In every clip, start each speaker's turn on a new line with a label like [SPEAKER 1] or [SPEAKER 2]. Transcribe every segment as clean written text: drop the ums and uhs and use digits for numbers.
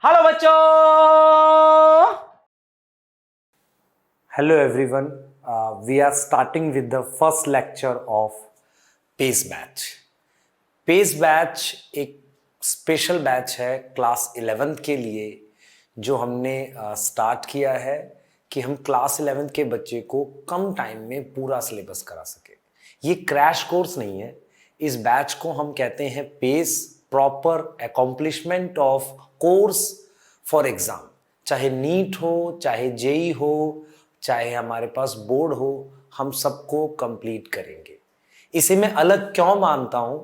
[SPEAKER 1] Hello बच्चों।
[SPEAKER 2] Hello everyone, we are starting with the first lecture of PACE batch. PACE batch एक special batch है class 11th के लिए जो हमने स्टार्ट किया है कि हम क्लास 11th के बच्चे को कम टाइम में पूरा सिलेबस करा सके। ये क्रैश कोर्स नहीं है, इस बैच को हम कहते हैं PACE proper accomplishment of course for exam. चाहे नीट हो, चाहे जेई हो, चाहे हमारे पास बोर्ड हो, हम सबको कंप्लीट करेंगे। इसे मैं अलग क्यों मानता हूं?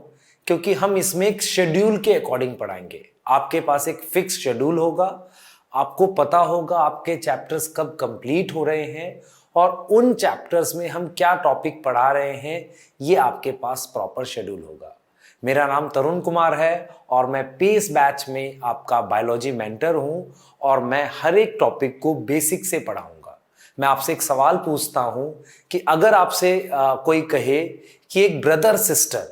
[SPEAKER 2] क्योंकि हम इसमें एक शेड्यूल के अकॉर्डिंग पढ़ाएंगे। आपके पास एक फिक्स शेड्यूल होगा, आपको पता होगा आपके चैप्टर्स कब कंप्लीट हो रहे हैं और उन चैप्टर्स में हम क्या टॉपिक पढ़ा रहे हैं, ये आपके पास प्रॉपर शेड्यूल होगा। मेरा नाम तरुण कुमार है और मैं पेस बैच में आपका बायोलॉजी मेंटर हूं और मैं हर एक टॉपिक को बेसिक से पढ़ाऊंगा। मैं आपसे एक सवाल पूछता हूं कि अगर आपसे कोई कहे कि एक ब्रदर सिस्टर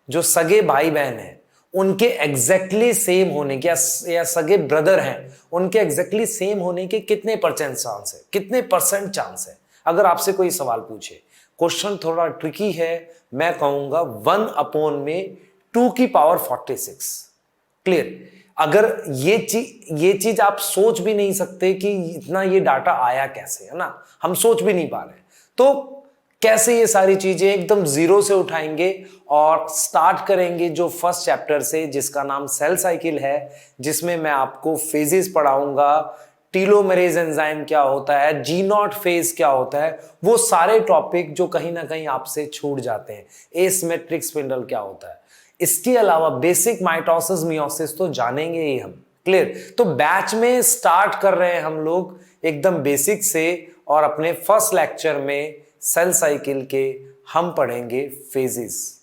[SPEAKER 2] जो सगे भाई बहन हैं उनके एग्जैक्टली सेम होने के या सगे ब्रदर हैं उनके एग्जैक्टली सेम होने के कितने परसेंट चांस है, कितने परसेंट चांस है? अगर आपसे कोई सवाल पूछे, क्वेश्चन थोड़ा ट्रिकी है, मैं कहूंगा 1/2⁴। क्लियर? अगर ये चीज आप सोच भी नहीं सकते कि इतना ये डाटा आया कैसे, है ना, हम सोच भी नहीं पा रहे, तो कैसे ये सारी चीजें एकदम जीरो से उठाएंगे और स्टार्ट करेंगे जो फर्स्ट चैप्टर से जिसका नाम सेल साइकिल है, जिसमें मैं आपको फेजेस पढ़ाऊंगा। टीलोमेरेज एंजाइम क्या होता है, जी नॉट फेज क्या होता है, वो सारे टॉपिक जो कहीं ना कहीं आपसे छूट जाते हैं। एसिमेट्रिक स्पिंडल क्या होता है, इसके अलावा बेसिक माइटोसिस मियोसिस तो जानेंगे ही हम। क्लियर? तो बैच में स्टार्ट कर रहे हैं हम लोग एकदम बेसिक से और अपने फर्स्ट लेक्चर में सेल साइकिल के हम पढ़ेंगे फेजेस।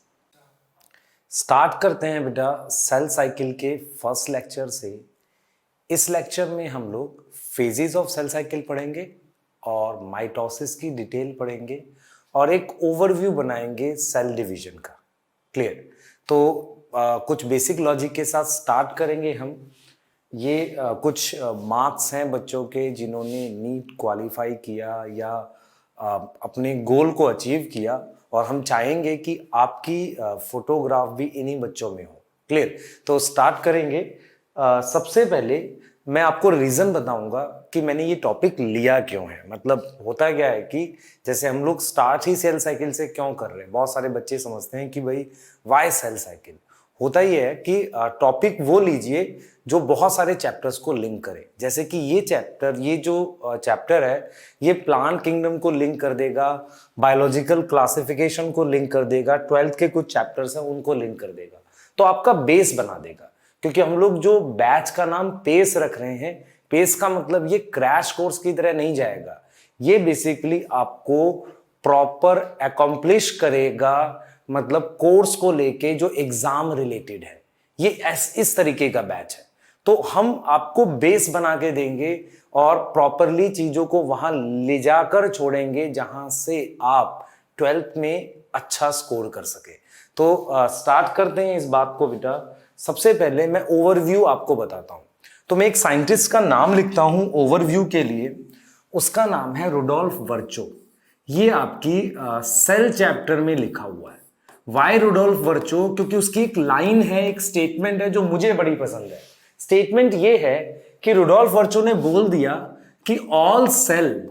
[SPEAKER 2] स्टार्ट करते हैं बेटा सेल साइकिल के फर्स्ट लेक्चर से। इस लेक्चर में हम लोग फेजेस ऑफ सेल साइकिल पढ़ेंगे और माइटोसिस की डिटेल पढ़ेंगे और एक ओवरव्यू बनाएंगे सेल डिवीजन का। क्लियर? तो कुछ बेसिक लॉजिक के साथ स्टार्ट करेंगे हम। ये कुछ मार्क्स हैं बच्चों के जिन्होंने नीट क्वालिफाई किया या अपने गोल को अचीव किया और हम चाहेंगे कि आपकी फोटोग्राफ भी इन्हीं बच्चों में हो। क्लियर? तो स्टार्ट करेंगे। सबसे पहले मैं आपको रीज़न बताऊंगा कि मैंने ये टॉपिक लिया क्यों है। मतलब होता क्या है कि जैसे हम लोग स्टार्ट ही सेल साइकिल से क्यों कर रहे हैं, बहुत सारे बच्चे समझते हैं कि भाई वाई सेल साइकिल। होता ही है कि टॉपिक वो लीजिए जो बहुत सारे चैप्टर्स को लिंक करे। जैसे कि ये जो चैप्टर है ये प्लांट किंगडम को लिंक कर देगा, बायोलॉजिकल क्लासिफिकेशन को लिंक कर देगा, 12th के कुछ चैप्टर्स हैं उनको लिंक कर देगा, तो आपका बेस बना देगा। क्योंकि हम लोग जो बैच का नाम पेस रख रहे हैं, पेस का मतलब ये क्रैश कोर्स की तरह नहीं जाएगा, ये बेसिकली आपको प्रॉपर अकॉम्प्लिश करेगा, मतलब कोर्स को लेके जो एग्जाम रिलेटेड है, ये इस तरीके का बैच है। तो हम आपको बेस बना के देंगे और प्रॉपरली चीजों को वहां ले जाकर छोड़ेंगे जहां से आप 12th में अच्छा स्कोर कर सके। तो स्टार्ट करते हैं इस बात को बेटा। सबसे पहले मैं ओवरव्यू आपको बताता हूं। तो मैं एक साइंटिस्ट का नाम लिखता हूं ओवरव्यू के लिए, उसका नाम है रुडोल्फ वर्चो। ये आपकी सेल चैप्टर में लिखा हुआ है। Y Rudolf वर्चो? क्योंकि उसकी एक लाइन है, एक स्टेटमेंट है जो मुझे बड़ी पसंद है। स्टेटमेंट ये है कि रुडोल्फ वर्चो ने बोल दिया कि all cell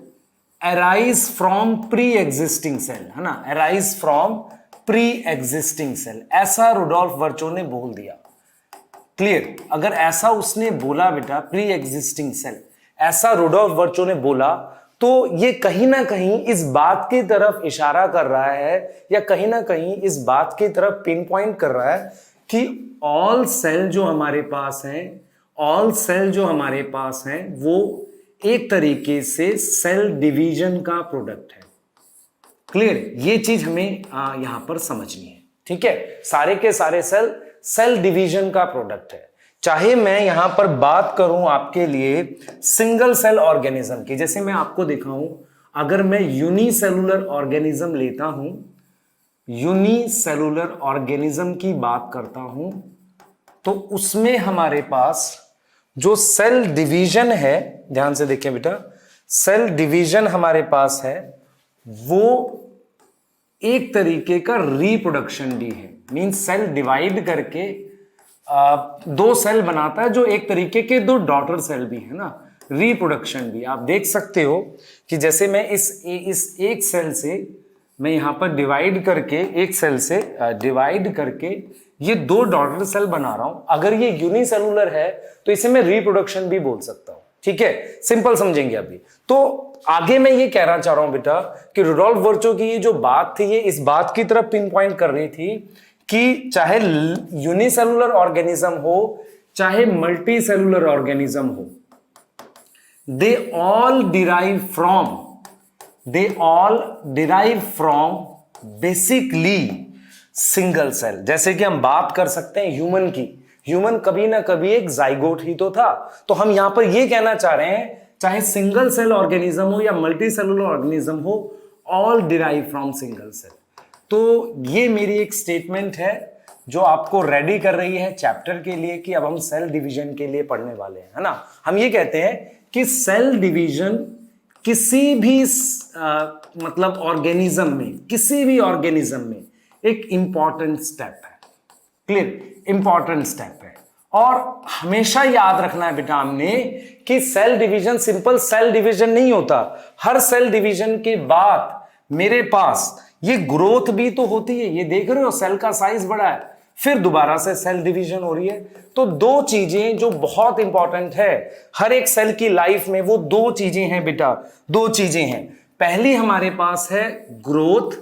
[SPEAKER 2] arise from pre existing cell, है ना, arise from pre existing cell, ऐसा रुडोल्फ वर्चो ने बोल दिया। क्लियर? अगर ऐसा उसने बोला बेटा, प्री एग्जिस्टिंग सेल, ऐसा रुडोल्फ वर्चो ने बोला, तो ये कहीं ना कहीं इस बात की तरफ इशारा कर रहा है या कहीं ना कहीं इस बात की तरफ पिन पॉइंट कर रहा है कि ऑल सेल जो हमारे पास हैं, ऑल सेल जो हमारे पास हैं वो एक तरीके से सेल डिवीजन का प्रोडक्ट है। क्लियर? ये चीज हमें यहां पर समझनी है। ठीक है? सारे के सारे सेल सेल डिवीजन का प्रोडक्ट है। चाहे मैं यहां पर बात करूं आपके लिए सिंगल सेल ऑर्गेनिज्म की, जैसे मैं आपको दिखाऊं, अगर मैं यूनिसेलुलर ऑर्गेनिज्म लेता हूं, यूनिसेलुलर ऑर्गेनिज्म की बात करता हूं, तो उसमें हमारे पास जो सेल डिवीजन है, ध्यान से देखें बेटा, सेल डिवीजन हमारे पास है वो एक तरीके का रिप्रोडक्शन भी है। मींस सेल डिवाइड करके दो सेल बनाता है, जो एक तरीके के दो डॉटर सेल भी है ना, रिप्रोडक्शन भी। आप देख सकते हो कि जैसे मैं इस एक सेल से मैं यहां पर डिवाइड करके, एक सेल से डिवाइड करके ये दो डॉटर सेल बना रहा हूं। अगर ये यूनिसेलुलर है तो इसे मैं रिप्रोडक्शन भी बोल सकता हूं। ठीक है, सिंपल समझेंगे अभी। तो आगे मैं ये कहना चाह रहा हूं बेटा कि रुडोल्फ वर्चो की ये जो बात थी, ये इस बात की तरफ पिन पॉइंट कर रही थी कि चाहे यूनिसेलुलर ऑर्गेनिज्म हो चाहे मल्टी सेलुलर ऑर्गेनिज्म हो, they all derive from basically single cell. जैसे कि हम बात कर सकते हैं ह्यूमन की, ह्यूमन कभी ना कभी एक जाइगोट ही तो था। तो हम यहां पर ये कहना चाह रहे हैं चाहे सिंगल सेल ऑर्गेनिज्म हो या मल्टी सेलुलर ऑर्गेनिज्म हो, all derive from single cell. तो ये मेरी एक स्टेटमेंट है जो आपको रेडी कर रही है चैप्टर के लिए कि अब हम सेल डिवीजन के लिए पढ़ने वाले हैं, है ना। हम ये कहते हैं कि सेल डिवीजन किसी भी मतलब ऑर्गेनिज्म में, किसी भी ऑर्गेनिज्म में एक इंपॉर्टेंट स्टेप है। क्लियर, इंपॉर्टेंट स्टेप है। और हमेशा याद रखना है बेटा हमने कि cell division simple cell division नहीं होता। हर सेल डिवीजन के बाद मेरे पास ये ग्रोथ भी तो होती है। ये देख रहे हो, सेल का साइज बड़ा है, फिर दोबारा से सेल डिवीजन हो रही है। तो दो चीजें जो बहुत इंपॉर्टेंट है हर एक सेल की लाइफ में, वो दो चीजें हैं बेटा, दो चीजें हैं। पहली हमारे पास है ग्रोथ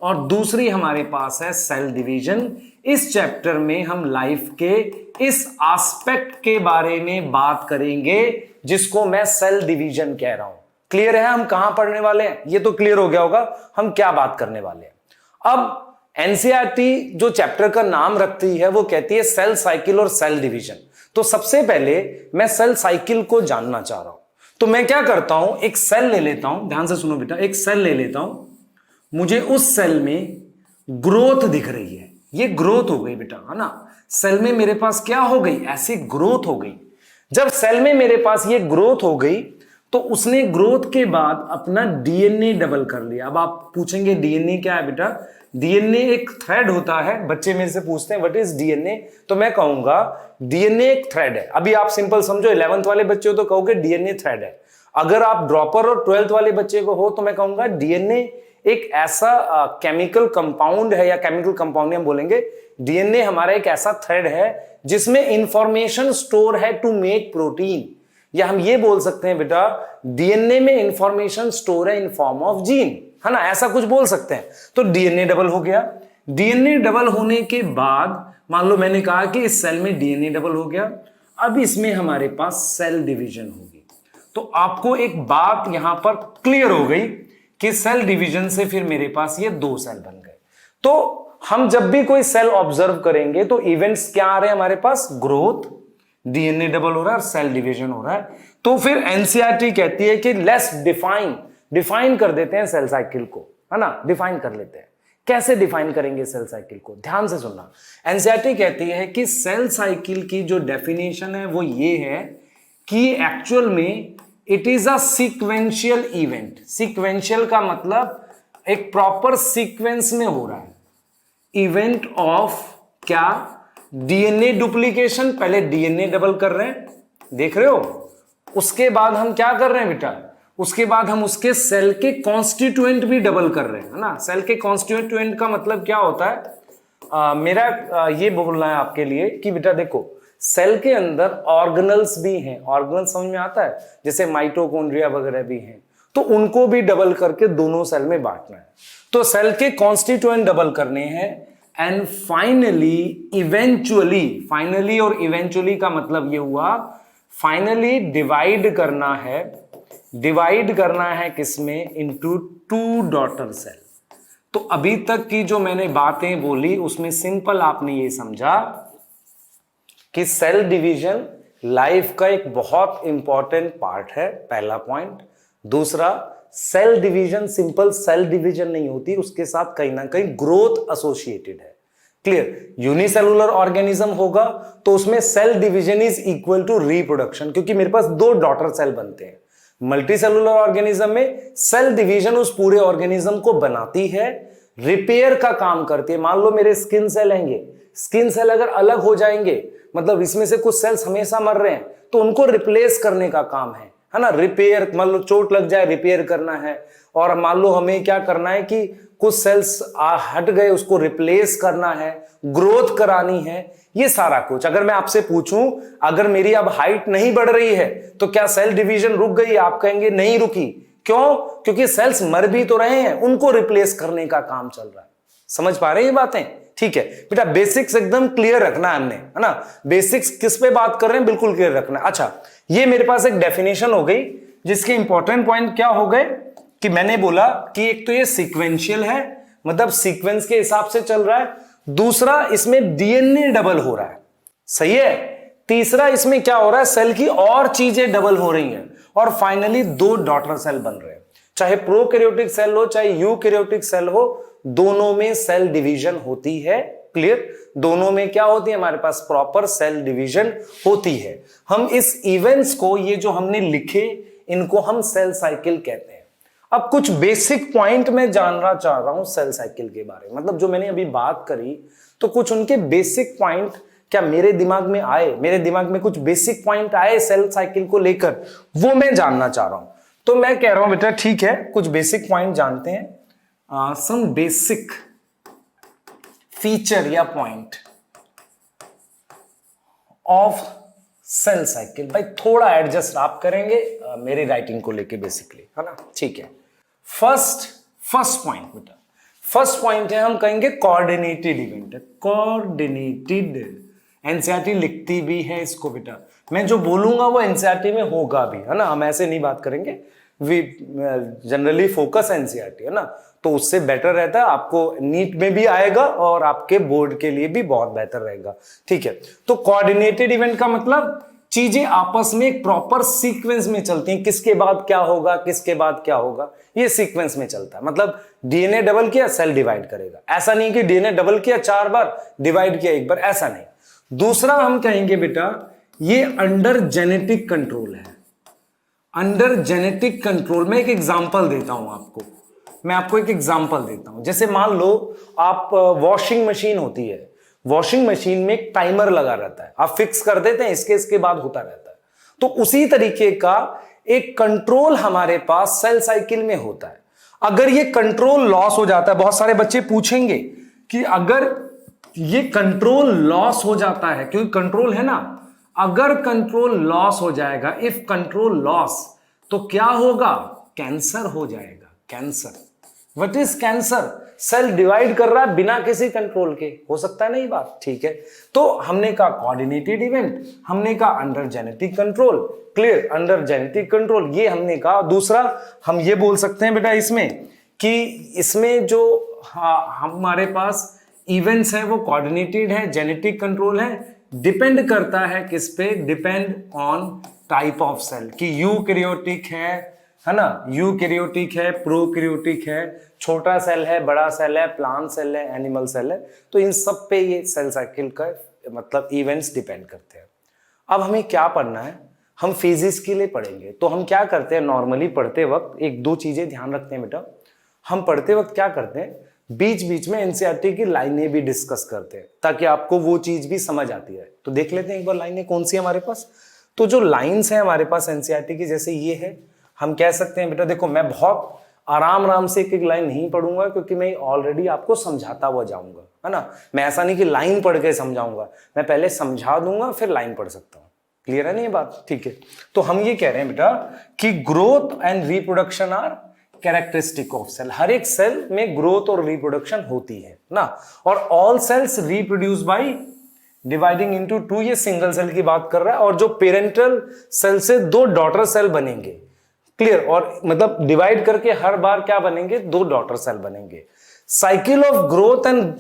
[SPEAKER 2] और दूसरी हमारे पास है सेल डिवीजन। इस चैप्टर में हम लाइफ के इस एस्पेक्ट के बारे में बात करेंगे जिसको मैं सेल डिवीजन कह रहा हूं। क्लियर है हम कहां पढ़ने वाले हैं? ये तो क्लियर हो गया होगा हम क्या बात करने वाले हैं। अब एनसीईआरटी जो चैप्टर का नाम रखती है वो कहती है सेल साइकिल और सेल डिवीजन। तो सबसे पहले मैं सेल साइकिल को जानना चाह रहा हूं। तो मैं क्या करता हूं, एक सेल ले लेता हूं, ध्यान से सुनो बेटा, एक सेल ले लेता हूं, मुझे उस सेल में ग्रोथ दिख रही है। ये ग्रोथ हो गई बेटा, है ना। सेल में मेरे पास क्या हो गई, ऐसी ग्रोथ हो गई। जब सेल में मेरे पास ये ग्रोथ हो गई तो उसने ग्रोथ के बाद अपना डीएनए डबल कर लिया। अब आप पूछेंगे डीएनए क्या है बेटा? डीएनए एक थ्रेड होता है। बच्चे मेरे से पूछते हैं व्हाट इज डीएनए, तो मैं कहूंगा डीएनए एक थ्रेड है। अभी आप सिंपल समझो, 11th वाले बच्चे हो तो कहोगे डीएनए थ्रेड है। अगर आप ड्रॉपर और 12th वाले बच्चे को हो तो मैं कहूंगा डीएनए एक ऐसा केमिकल कंपाउंड है, या केमिकल कंपाउंड हम बोलेंगे। डीएनए हमारा एक ऐसा थ्रेड है जिसमें इंफॉर्मेशन स्टोर है टू मेक प्रोटीन, या हम ये बोल सकते हैं बेटा डीएनए में इंफॉर्मेशन स्टोर है इन फॉर्म ऑफ जीन, है ना, ऐसा कुछ बोल सकते हैं। तो डीएनए डबल हो गया। डीएनए डबल होने के बाद मान लो मैंने कहा कि इस सेल में डीएनए डबल हो गया, अब इसमें हमारे पास सेल डिवीजन होगी। तो आपको एक बात यहां पर क्लियर हो गई कि सेल डिवीजन से फिर मेरे पास ये दो सेल बन गए। तो हम जब भी कोई सेल ऑब्जर्व करेंगे तो इवेंट्स क्या आ रहे हैं हमारे पास, ग्रोथ, डीएनए डबल हो रहा है और सेल डिवीजन हो रहा है। तो फिर एनसीईआरटी कहती है कि लेट्स डिफाइन कर देते हैं सेल साइकिल को, है ना, डिफाइन कर लेते हैं। कैसे डिफाइन करेंगे सेल साइकिल को, ध्यान से सुनना। एनसीईआरटी कहती है कि सेल साइकिल की जो डेफिनेशन है वो ये है कि एक्चुअल में it is a sequential event. Sequential का मतलब एक प्रॉपर सीक्वेंस में हो रहा है इवेंट ऑफ क्या, डीएनए डुप्लीकेशन। पहले डीएनए डबल कर रहे हैं, देख रहे हो, उसके बाद हम क्या कर रहे हैं बेटा, उसके बाद हम उसके सेल के कॉन्स्टिट्यूएंट भी डबल कर रहे हैं, है ना। सेल के कॉन्स्टिट्यूएंट का मतलब क्या होता है, मेरा ये बोलना है आपके लिए कि बेटा देखो सेल के अंदर ऑर्गेनल्स भी हैं। ऑर्गेनल्स समझ में आता है, जैसे माइटोकॉन्ड्रिया वगैरह भी हैं, तो उनको भी डबल करके दोनों सेल में बांटना है। तो सेल के कॉन्स्टिट्यूएंट डबल करने हैं एंड फाइनली इवेंचुअली, फाइनली और इवेंचुअली का मतलब ये हुआ फाइनली डिवाइड करना है किसमें, इनटू टू डॉटर सेल। तो अभी तक की जो मैंने बातें बोली उसमें सिंपल आपने ये समझा कि सेल डिवीजन लाइफ का एक बहुत इंपॉर्टेंट पार्ट है, पहला पॉइंट। दूसरा, cell division simple cell division नहीं होती, उसके साथ कहीं ना कहीं ग्रोथ एसोसिएटेड है। क्लियर, यूनिसेलुलर ऑर्गेनिज्म होगा तो उसमें cell division is equal to reproduction, क्योंकि मेरे पास दो डॉटर सेल बनते हैं। मल्टी सेलुलर ऑर्गेनिज्म में सेल डिवीजन उस पूरे ऑर्गेनिज्म को बनाती है, रिपेयर का काम करती है। मान लो मेरे स्किन सेल हैंगे, स्किन सेल अगर अलग हो जाएंगे, मतलब इसमें से कुछ सेल्स हमेशा मर रहे हैं, तो उनको रिप्लेस करने का काम है ना, रिपेयर। मान लो चोट लग जाए, रिपेयर करना है। और मान लो हमें क्या करना है कि कुछ सेल्स हट गए, उसको रिप्लेस करना है, ग्रोथ करानी है, ये सारा कुछ। अगर मैं आपसे पूछूं, अगर मेरी अब हाइट नहीं बढ़ रही है तो क्या सेल डिवीजन रुक गई? आप कहेंगे नहीं रुकी। क्यों? क्योंकि सेल्स मर भी तो रहे हैं, उनको रिप्लेस करने का काम चल रहा है। समझ पा रहे हैं ये बातें? ठीक है बेटा, बेसिक्स एकदम क्लियर रखना है हमने, है ना। बेसिक्स किस पे बात कर रहे हैं, बिल्कुल क्लियर रखना है। अच्छा, ये मेरे पास एक डेफिनेशन हो गई, जिसके इंपॉर्टेंट पॉइंट क्या हो गए कि मैंने बोला कि एक तो ये सीक्वेंशियल है, मतलब सीक्वेंस के हिसाब से चल रहा है। दूसरा, इसमें डीएनए डबल हो रहा है, सही है। तीसरा, इसमें क्या हो रहा है, सेल की और चीजें डबल हो रही हैं। और फाइनली दो डॉटर सेल बन रहे हैं। चाहे प्रोकैरियोटिक सेल हो चाहे यूकैरियोटिक सेल हो, दोनों में सेल डिवीजन होती है। क्लियर, दोनों में क्या होती है, हमारे पास प्रॉपर सेल डिवीजन होती है। हम इस इवेंट्स को, ये जो हमने लिखे, इनको हम सेल साइकिल कहते हैं। अब कुछ बेसिक पॉइंट में जानना चाह रहा हूं सेल साइकिल के बारे में, मतलब जो मैंने अभी बात करी, तो कुछ उनके बेसिक पॉइंट क्या मेरे दिमाग में आए, मेरे दिमाग में कुछ बेसिक पॉइंट आए सेल साइकिल को लेकर, वो मैं जानना चाह रहा हूं। तो मैं कह रहा हूं बेटा ठीक है, कुछ बेसिक पॉइंट जानते हैं। सम बेसिक फीचर या पॉइंट ऑफ सेल साइकिल। भाई थोड़ा एडजस्ट आप करेंगे मेरी राइटिंग को लेके बेसिकली, है ना। ठीक है, फर्स्ट पॉइंट बेटा, फर्स्ट पॉइंट है, हम कहेंगे कोऑर्डिनेटेड इवेंट है। कोऑर्डिनेटेड, एनसीईआरटी लिखती भी है इसको बेटा। मैं जो बोलूंगा वो एनसीईआरटी में होगा भी, है ना। हम ऐसे नहीं बात करेंगे, वी जनरली फोकस एनसीईआरटी, है ना, तो उससे बेटर रहता है, आपको नीट में भी आएगा और आपके बोर्ड के लिए भी बहुत बेहतर रहेगा। ठीक है, तो कोऑर्डिनेटेड इवेंट का मतलब चीजें आपस में एक प्रॉपर सीक्वेंस में चलती हैं, किसके बाद क्या होगा, किसके बाद क्या होगा, ये सीक्वेंस में चलता है। मतलब डीएनए डबल किया, सेल डिवाइड करेगा, ऐसा नहीं कि डीएनए डबल किया 4 बार, डिवाइड किया 1 बार, ऐसा नहीं। दूसरा हम कहेंगे बेटा, ये अंडर जेनेटिक कंट्रोल है। अंडर जेनेटिक कंट्रोल, मैं एक एग्जांपल देता हूं आपको, मैं आपको एक एग्जांपल देता हूं। जैसे मान लो आप वॉशिंग मशीन होती है, वॉशिंग मशीन में एक टाइमर लगा रहता है, आप फिक्स कर देते हैं, इसके बाद होता रहता है। तो उसी तरीके का एक कंट्रोल हमारे पास सेल साइकिल में होता है। अगर ये कंट्रोल लॉस हो जाता है, बहुत सारे बच्चे पूछेंगे कि अगर ये कंट्रोल लॉस हो जाता है, क्योंकि कंट्रोल है ना, अगर कंट्रोल लॉस हो जाएगा, इफ कंट्रोल लॉस, तो क्या होगा, कैंसर हो जाएगा। Cancer, what is cancer? Cell divide कर रहा है बिना किसी कंट्रोल के, हो सकता है नहीं बात, ठीक है। तो हमने कहा कोऑर्डिनेटेड इवेंट, हमने कहा under genetic control. Clear, under genetic control ये हमने कहा। दूसरा हम ये बोल सकते हैं बेटा इसमें कि इसमें जो हमारे पास इवेंट्स है वो कोऑर्डिनेटेड है, जेनेटिक कंट्रोल है। डिपेंड करता है किस पे, depend on type of cell, कि यूकैरियोटिक है ना, यूकैरियोटिक है, प्रोकैरियोटिक है, छोटा सेल है, बड़ा सेल है, प्लांट सेल है, एनिमल सेल है। तो इन सब पे ये सेल साइकिल का मतलब इवेंट्स डिपेंड करते हैं। अब हमें क्या पढ़ना है, हम फेजेस के लिए पढ़ेंगे। तो हम क्या करते हैं, नॉर्मली पढ़ते वक्त एक दो चीजें ध्यान रखते हैं बेटा। हम पढ़ते वक्त क्या करते हैं, बीच बीच में एनसीईआरटी की लाइनें भी डिस्कस करते हैं, ताकि आपको वो चीज भी समझ आती है। तो देख लेते हैं एक बार लाइनें कौन सी है हमारे पास। तो जो लाइंस है हमारे पास एनसीईआरटी की, जैसे ये है, हम कह सकते हैं बेटा, देखो मैं बहुत आराम से एक एक लाइन नहीं पढ़ूंगा, क्योंकि मैं ऑलरेडी आपको समझाता हुआ जाऊंगा, है ना। मैं ऐसा नहीं कि लाइन पढ़ के समझाऊंगा, मैं पहले समझा दूंगा फिर लाइन पढ़ सकता हूं। क्लियर है ना ये बात? ठीक है, तो हम ये कह रहे हैं बेटा कि growth and reproduction are characteristic of cell. हर एक सेल में ग्रोथ और रिप्रोडक्शन होती है ना, और all cells reproduce by dividing into 2, ये सिंगल सेल की बात कर रहा है। और जो पेरेंटल सेल से 2 डॉटर सेल बनेंगे, क्लियर, और मतलब डिवाइड करके हर बार क्या बनेंगे, 2 डॉटर सेल बनेंगे। Cycle of growth and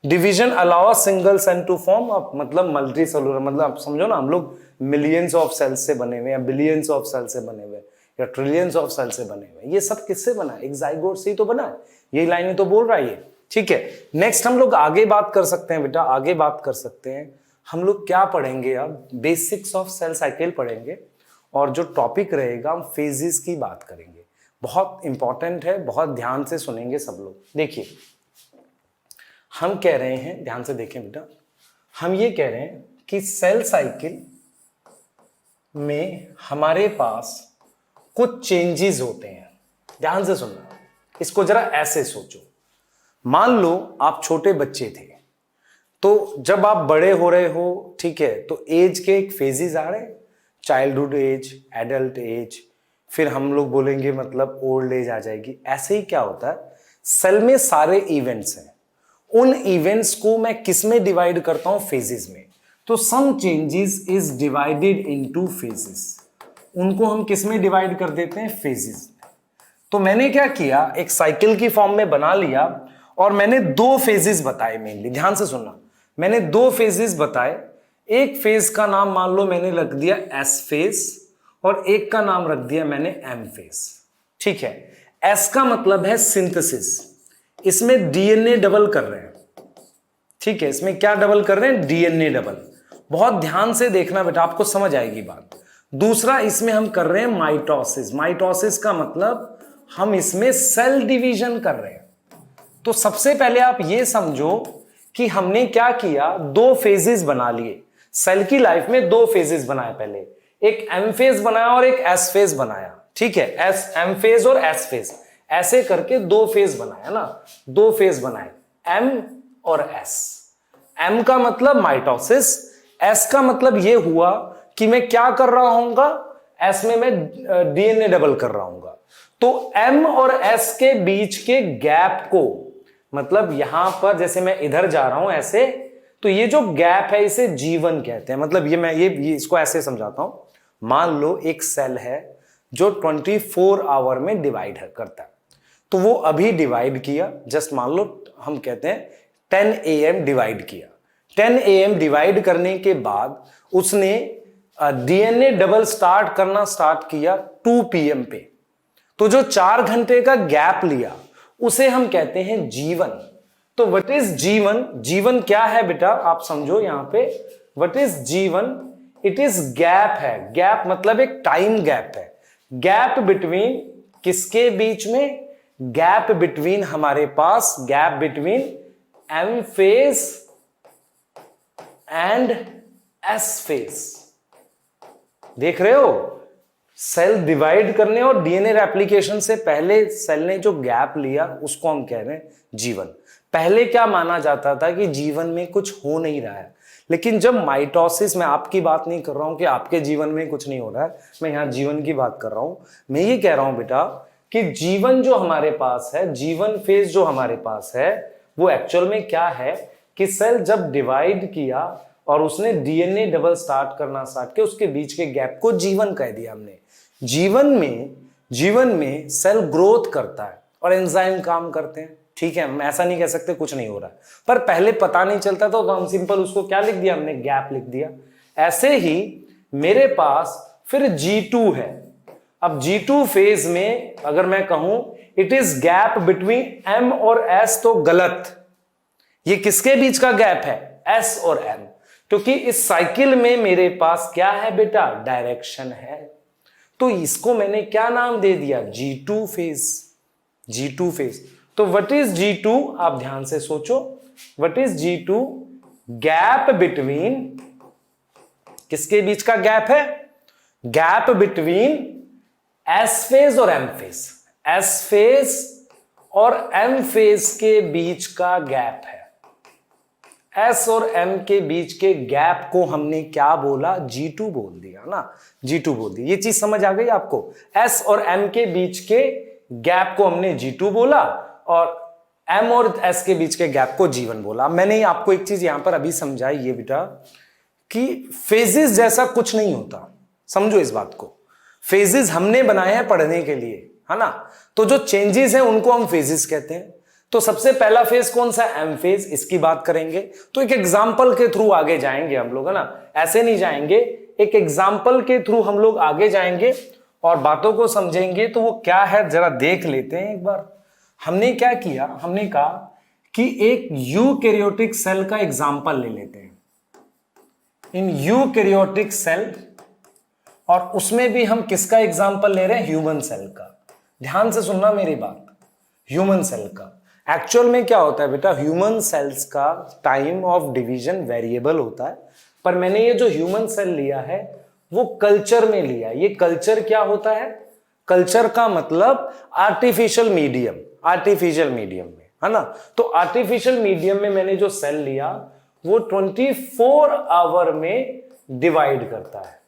[SPEAKER 2] division allow single cell to form, मतलब मल्टी सेलुलर, मतलब आप समझो ना, हम लोग मिलियंस ऑफ सेल से बने हुए, या बिलियंस ऑफ सेल से बने हुए, या ट्रिलियंस ऑफ सेल से बने हुए। ये सब किससे बना है, एक जाइगोट से ही तो बना है। यही लाइनें तो बोल रहा है ये, ठीक है, नेक्स्ट हम लोग आगे बात कर सकते हैं बेटा, आगे बात कर सकते हैं। हम लोग क्या पढ़ेंगे अब, बेसिक्स ऑफ सेल साइकिल पढ़ेंगे और जो टॉपिक रहेगा हम फेजेस की बात करेंगे। बहुत इंपॉर्टेंट है, बहुत ध्यान से सुनेंगे सब लोग। देखिए हम कह रहे हैं, ध्यान से देखें बेटा, हम ये कह रहे हैं कि सेल साइकिल में हमारे पास कुछ चेंजेस होते हैं। ध्यान से सुनना, इसको जरा ऐसे सोचो, मान लो आप छोटे बच्चे थे, तो जब आप बड़े हो रहे हो, ठीक है, तो एज के एक फेजेस आ रहे हैं, चाइल्डहुड एज, एडल्ट एज, फिर हम लोग बोलेंगे मतलब ओल्ड एज आ जाएगी। ऐसे ही क्या होता है, सेल में सारे इवेंट्स हैं, उन इवेंट्स को मैं किस में डिवाइड करता हूं, फेजेस में। तो some changes is divided into phases, उनको हम किस में डिवाइड कर देते हैं, फेजेस। तो मैंने क्या किया, एक साइकिल की फॉर्म में बना लिया और मैंने दो फेजेस बताए मेनली। ध्यान से सुनना, मैंने दो फेजेस बताए। एक फेज का नाम मान लो मैंने रख दिया एस फेज और एक का नाम रख दिया मैंने एम फेज। ठीक है, एस का मतलब है सिंथेसिस, इसमें डीएनए डबल कर रहे हैं। ठीक है, इसमें क्या डबल कर रहे हैं, डीएनए डबल। बहुत ध्यान से देखना बेटा, आपको समझ आएगी बात। दूसरा, इसमें हम कर रहे हैं माइटोसिस। माइटोसिस का मतलब हम इसमें सेल डिवीजन कर रहे हैं। तो सबसे पहले आप ये समझो कि हमने क्या किया, दो फेजेस बना लिए। सेल की लाइफ में दो फेजेस बनाए, पहले एक एम फेज बनाया और एक एस फेज बनाया। ठीक है, एस एम फेज और एस फेज, ऐसे करके दो फेज बनाया ना, दो फेज बनाए, एम और एस। एम का मतलब माइटोसिस, एस का मतलब ये हुआ कि मैं क्या कर रहा हूंगा, एस में मैं डीएनए डबल कर रहा हूंगा। तो एम और एस के बीच के गैप को, मतलब यहां पर जैसे मैं इधर जा रहा हूं ऐसे, तो ये जो गैप है इसे जीवन कहते हैं। मतलब ये इसको ऐसे समझाता हूं। मान लो एक सेल है जो 24 आवर में डिवाइड करता है, तो वो अभी डिवाइड किया, जस्ट मान लो हम कहते हैं 10 AM डिवाइड किया। 10 AM डिवाइड करने के बाद उसने डीएनए डबल स्टार्ट करना स्टार्ट किया 2 PM पे। तो जो 4 घंटे का गैप लिया उसे हम कहते हैं जीवन। तो व्हाट इज जीवन, जीवन क्या है बेटा, आप समझो यहां पे, व्हाट इज जीवन, इट इज गैप है। गैप मतलब एक टाइम गैप है, गैप बिटवीन किसके बीच में, गैप बिटवीन हमारे पास, gap between M phase and S phase. देख रहे हो, सेल डिवाइड करने और डीएनए रेप्लिकेशन से पहले सेल ने जो गैप लिया उसको हम कह रहे हैं जीवन। पहले क्या माना जाता था कि जीवन में कुछ हो नहीं रहा है, लेकिन जब माइटोसिस, मैं आपकी बात नहीं कर रहा हूं कि आपके जीवन में कुछ नहीं हो रहा है, मैं यहां जीवन की बात कर रहा हूं। मैं ये कह रहा हूं बेटा कि जीवन जो हमारे पास है, जीवन फेज जो हमारे पास है, वो एक्चुअल में क्या है कि सेल जब डिवाइड किया और उसने डीएनए डबल स्टार्ट करना स्टार्ट किया, उसके बीच के गैप को जीवन कह दिया हमने। जीवन में सेल ग्रोथ करता है और एंजाइम काम करते हैं। ठीक है, हम ऐसा नहीं कह सकते कुछ नहीं हो रहा है, पर पहले पता नहीं चलता तो हम सिंपल उसको क्या लिख दिया हमने, गैप लिख दिया। ऐसे ही मेरे पास फिर G2 है। अब G2 फेज में अगर मैं कहूं it is gap between M और S, तो गलत। ये किसके बीच का गैप है, S और M, क्योंकि इस साइकिल में मेरे पास क्या है बेटा, डायरेक्शन है। तो इसको मैंने क्या नाम दे दिया, G2 फेज। G2 phase. तो व्हाट इज G2, आप ध्यान से सोचो, what is G2, gap between, किसके बीच का गैप है, गैप बिटवीन S फेज और M फेज। S फेज और M फेज के बीच का गैप है। S और M के बीच के गैप को हमने क्या बोला, G2 बोल दिया ना, G2 बोल दिया। ये चीज समझ आ गई आपको, S और M के बीच के गैप को हमने G2 बोला और M और S के बीच के गैप को G1 बोला। मैंने आपको एक चीज यहां पर अभी समझाई ये बेटा कि फेजेस जैसा कुछ नहीं होता, समझो इस बात को। फेजेस हमने बनाए हैं पढ़ने के लिए, है ना, तो जो चेंजेस हैं उनको हम फेजेस कहते हैं। तो सबसे पहला फेज कौन सा, एम फेज, इसकी बात करेंगे। तो एक एग्जाम्पल के थ्रू आगे जाएंगे हम लोग, है ना, ऐसे नहीं जाएंगे, एक एग्जाम्पल के थ्रू हम लोग आगे जाएंगे और बातों को समझेंगे। तो वो क्या है जरा देख लेते हैं एक बार। हमने क्या किया, हमने कहा कि एक यूकैरियोटिक सेल का एग्जांपल ले लेते हैं। इन यूकैरियोटिक सेल, और उसमें भी हम किसका एग्जांपल ले रहे हैं? ह्यूमन सेल का। ध्यान से सुनना मेरी बात, ह्यूमन सेल का। एक्चुअल में क्या होता है बेटा, ह्यूमन सेल्स का टाइम ऑफ डिवीजन वेरिएबल होता है, पर मैंने ये जो ह्यूमन सेल लिया है वो कल्चर में लिया। ये कल्चर क्या होता है? कल्चर का मतलब आर्टिफिशियल मीडियम, आर्टिफिशियल मीडियम में, है ना। तो आर्टिफिशियल मीडियम में मैंने जो सेल लिया वो 24 आवर में डिवाइड करता है,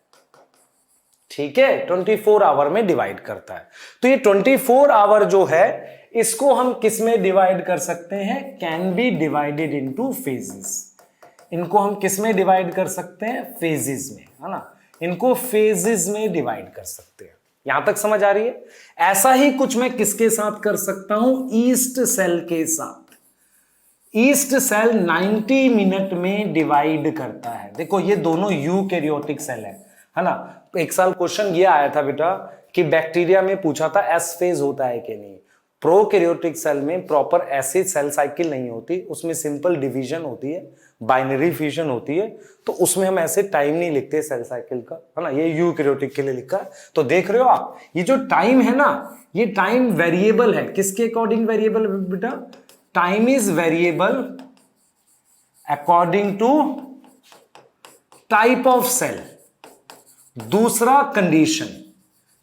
[SPEAKER 2] ठीक है, 24 आवर में डिवाइड करता है। तो ये 24 आवर जो है इसको हम किस में डिवाइड कर सकते हैं? Can be divided into phases. इनको हम किस में डिवाइड कर सकते हैं? फेजेस में, है ना। इनको फेजेस में डिवाइड कर सकते हैं। यहां तक समझ आ रही है? ऐसा ही कुछ मैं किसके साथ कर सकता हूं? ईस्ट सेल के साथ। ईस्ट सेल 90 मिनट में डिवाइड करता है। देखो ये दोनों यूकैरियोटिक सेल है ना। एक साल क्वेश्चन ये आया था बेटा कि बैक्टीरिया में पूछा था एस फेज होता है कि नहीं। प्रोकैरियोटिक सेल में प्रॉपर ऐसी सेल साइकिल नहीं होती, उसमें सिंपल डिवीजन होती है, बाइनरी फ्यूजन होती है, तो उसमें हम ऐसे टाइम नहीं लिखते सेल साइकिल का, है ना। ये यूकैरियोटिक के लिए लिखा है। तो देख रहे हो आप, ये जो टाइम है ना, ये टाइम वेरिएबल है। किसके अकॉर्डिंग वेरिएबल बेटा? Time is variable according to type of cell. दूसरा कंडीशन,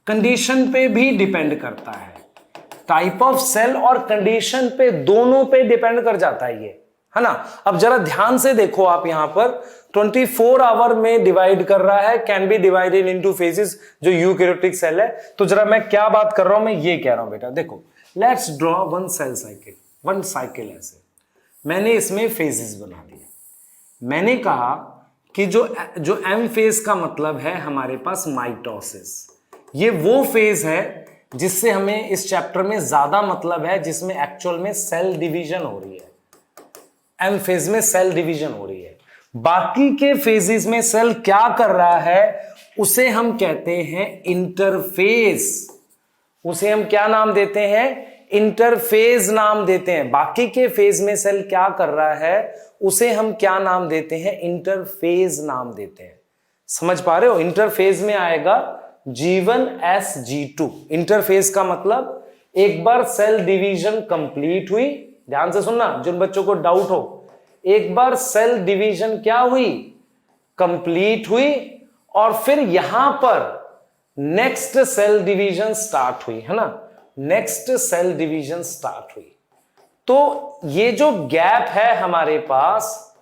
[SPEAKER 2] कंडीशन पे भी डिपेंड करता है। टाइप ऑफ सेल और कंडीशन पे, दोनों पे डिपेंड कर जाता है ये, है ना। अब जरा ध्यान से देखो आप, यहां पर 24 आवर में डिवाइड कर रहा है, can be divided into phases, जो यूकैरियोटिक सेल है। तो जरा मैं क्या बात कर रहा हूं? मैं ये कह रहा हूं बेटा, देखो let's draw one cell cycle, one cycle ऐसे। मैंने इसमें फेजेस बना दिए। मैंने कहा कि जो एम फेज का मतलब है हमारे पास माइटोसिस। ये वो फेज है जिससे हमें इस चैप्टर में ज्यादा मतलब है, जिसमें एक्चुअल में सेल डिवीजन हो रही है। एम फेज में सेल डिवीजन हो रही है। बाकी के फेजेस में सेल क्या कर रहा है उसे हम कहते हैं इंटरफेज। उसे हम क्या नाम देते हैं? इंटरफेज नाम देते हैं। बाकी के फेज में सेल क्या कर रहा है उसे हम क्या नाम देते हैं? इंटरफेज नाम देते हैं। समझ पा रहे हो? इंटरफेज में आएगा G1 S G2। इंटरफेज का मतलब एक बार सेल डिवीजन कंप्लीट हुई, ध्यान से सुनना जिन बच्चों को डाउट हो, एक बार सेल डिवीजन क्या हुई? कंप्लीट हुई, और फिर यहां पर नेक्स्ट सेल डिवीजन स्टार्ट हुई, है ना। नेक्स्ट सेल डिवीजन स्टार्ट हुई। तो ये जो गैप है हमारे पास,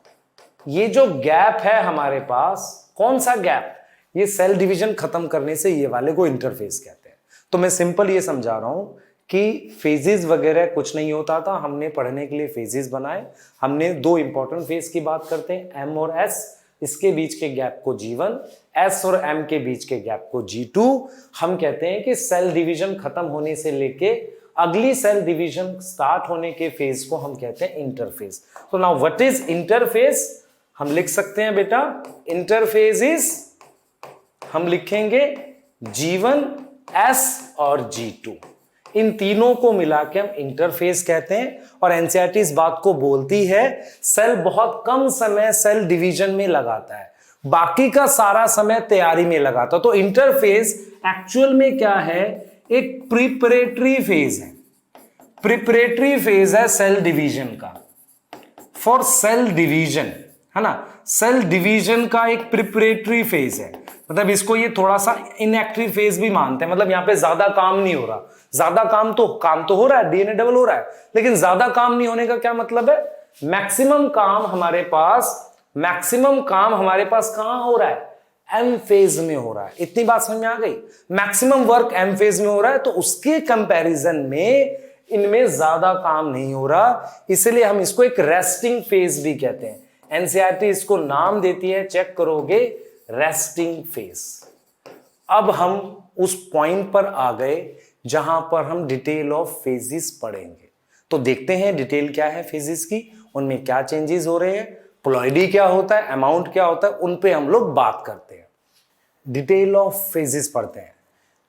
[SPEAKER 2] ये जो गैप है हमारे पास, कौन सा गैप? ये सेल डिवीजन खत्म करने से ये वाले को इंटरफेज कहते हैं। तो मैं सिंपल ये समझा रहा हूं कि फेजेस वगैरह कुछ नहीं होता था, हमने पढ़ने के लिए फेजेस बनाए। हमने दो इंपॉर्टेंट फेज की बात करते हैं, एम और एस, इसके बीच के गैप को G1, एस और एम के बीच के गैप को G2। हम कहते हैं कि सेल डिवीजन खत्म होने से लेके अगली सेल डिवीजन स्टार्ट होने के फेज को हम कहते हैं इंटरफेज। तो नाउ व्हाट इज इंटरफेज? हम लिख सकते हैं बेटा, इंटरफेज इज, हम लिखेंगे G1, S और G2। इन तीनों को मिला के हम इंटरफेस कहते हैं। और एनसीईआरटी इस बात को बोलती है सेल बहुत कम समय सेल डिवीजन में लगाता है, बाकी का सारा समय तैयारी में लगाता है। तो इंटरफेस एक्चुअल में क्या है? एक प्रिपरेटरी फेज है। प्रिपरेटरी फेज है सेल डिवीजन का, फॉर सेल डिवीजन, है ना। सेल डिवीजन का एक प्रिपरेटरी फेज है, मतलब इसको ये थोड़ा सा इनएक्टिव फेज भी मानते हैं। मतलब यहाँ पे ज्यादा काम नहीं हो रहा, ज्यादा काम तो हो रहा है, डीएनए डबल हो रहा है, लेकिन ज्यादा काम नहीं होने का क्या मतलब है? मैक्सिमम काम हमारे पास कहां हो रहा है? एम फेज में हो रहा है। इतनी बात समझ में आ गई? मैक्सिमम वर्क एम फेज में हो रहा है, तो उसके कंपैरिजन में इनमें ज्यादा काम नहीं हो रहा, इसलिए हम इसको एक रेस्टिंग फेज भी कहते हैं। एनसीईआरटी इसको नाम देती है, चेक करोगे, रेस्टिंग फेज। अब हम उस पॉइंट पर आ गए जहां पर हम डिटेल ऑफ फेजेस पढ़ेंगे। तो देखते हैं डिटेल क्या है फेजेस की, उनमें क्या चेंजेस हो रहे हैं, प्लॉइडी क्या होता है, अमाउंट क्या होता है, उन पे हम लोग बात करते हैं। डिटेल ऑफ फेजेस पढ़ते हैं।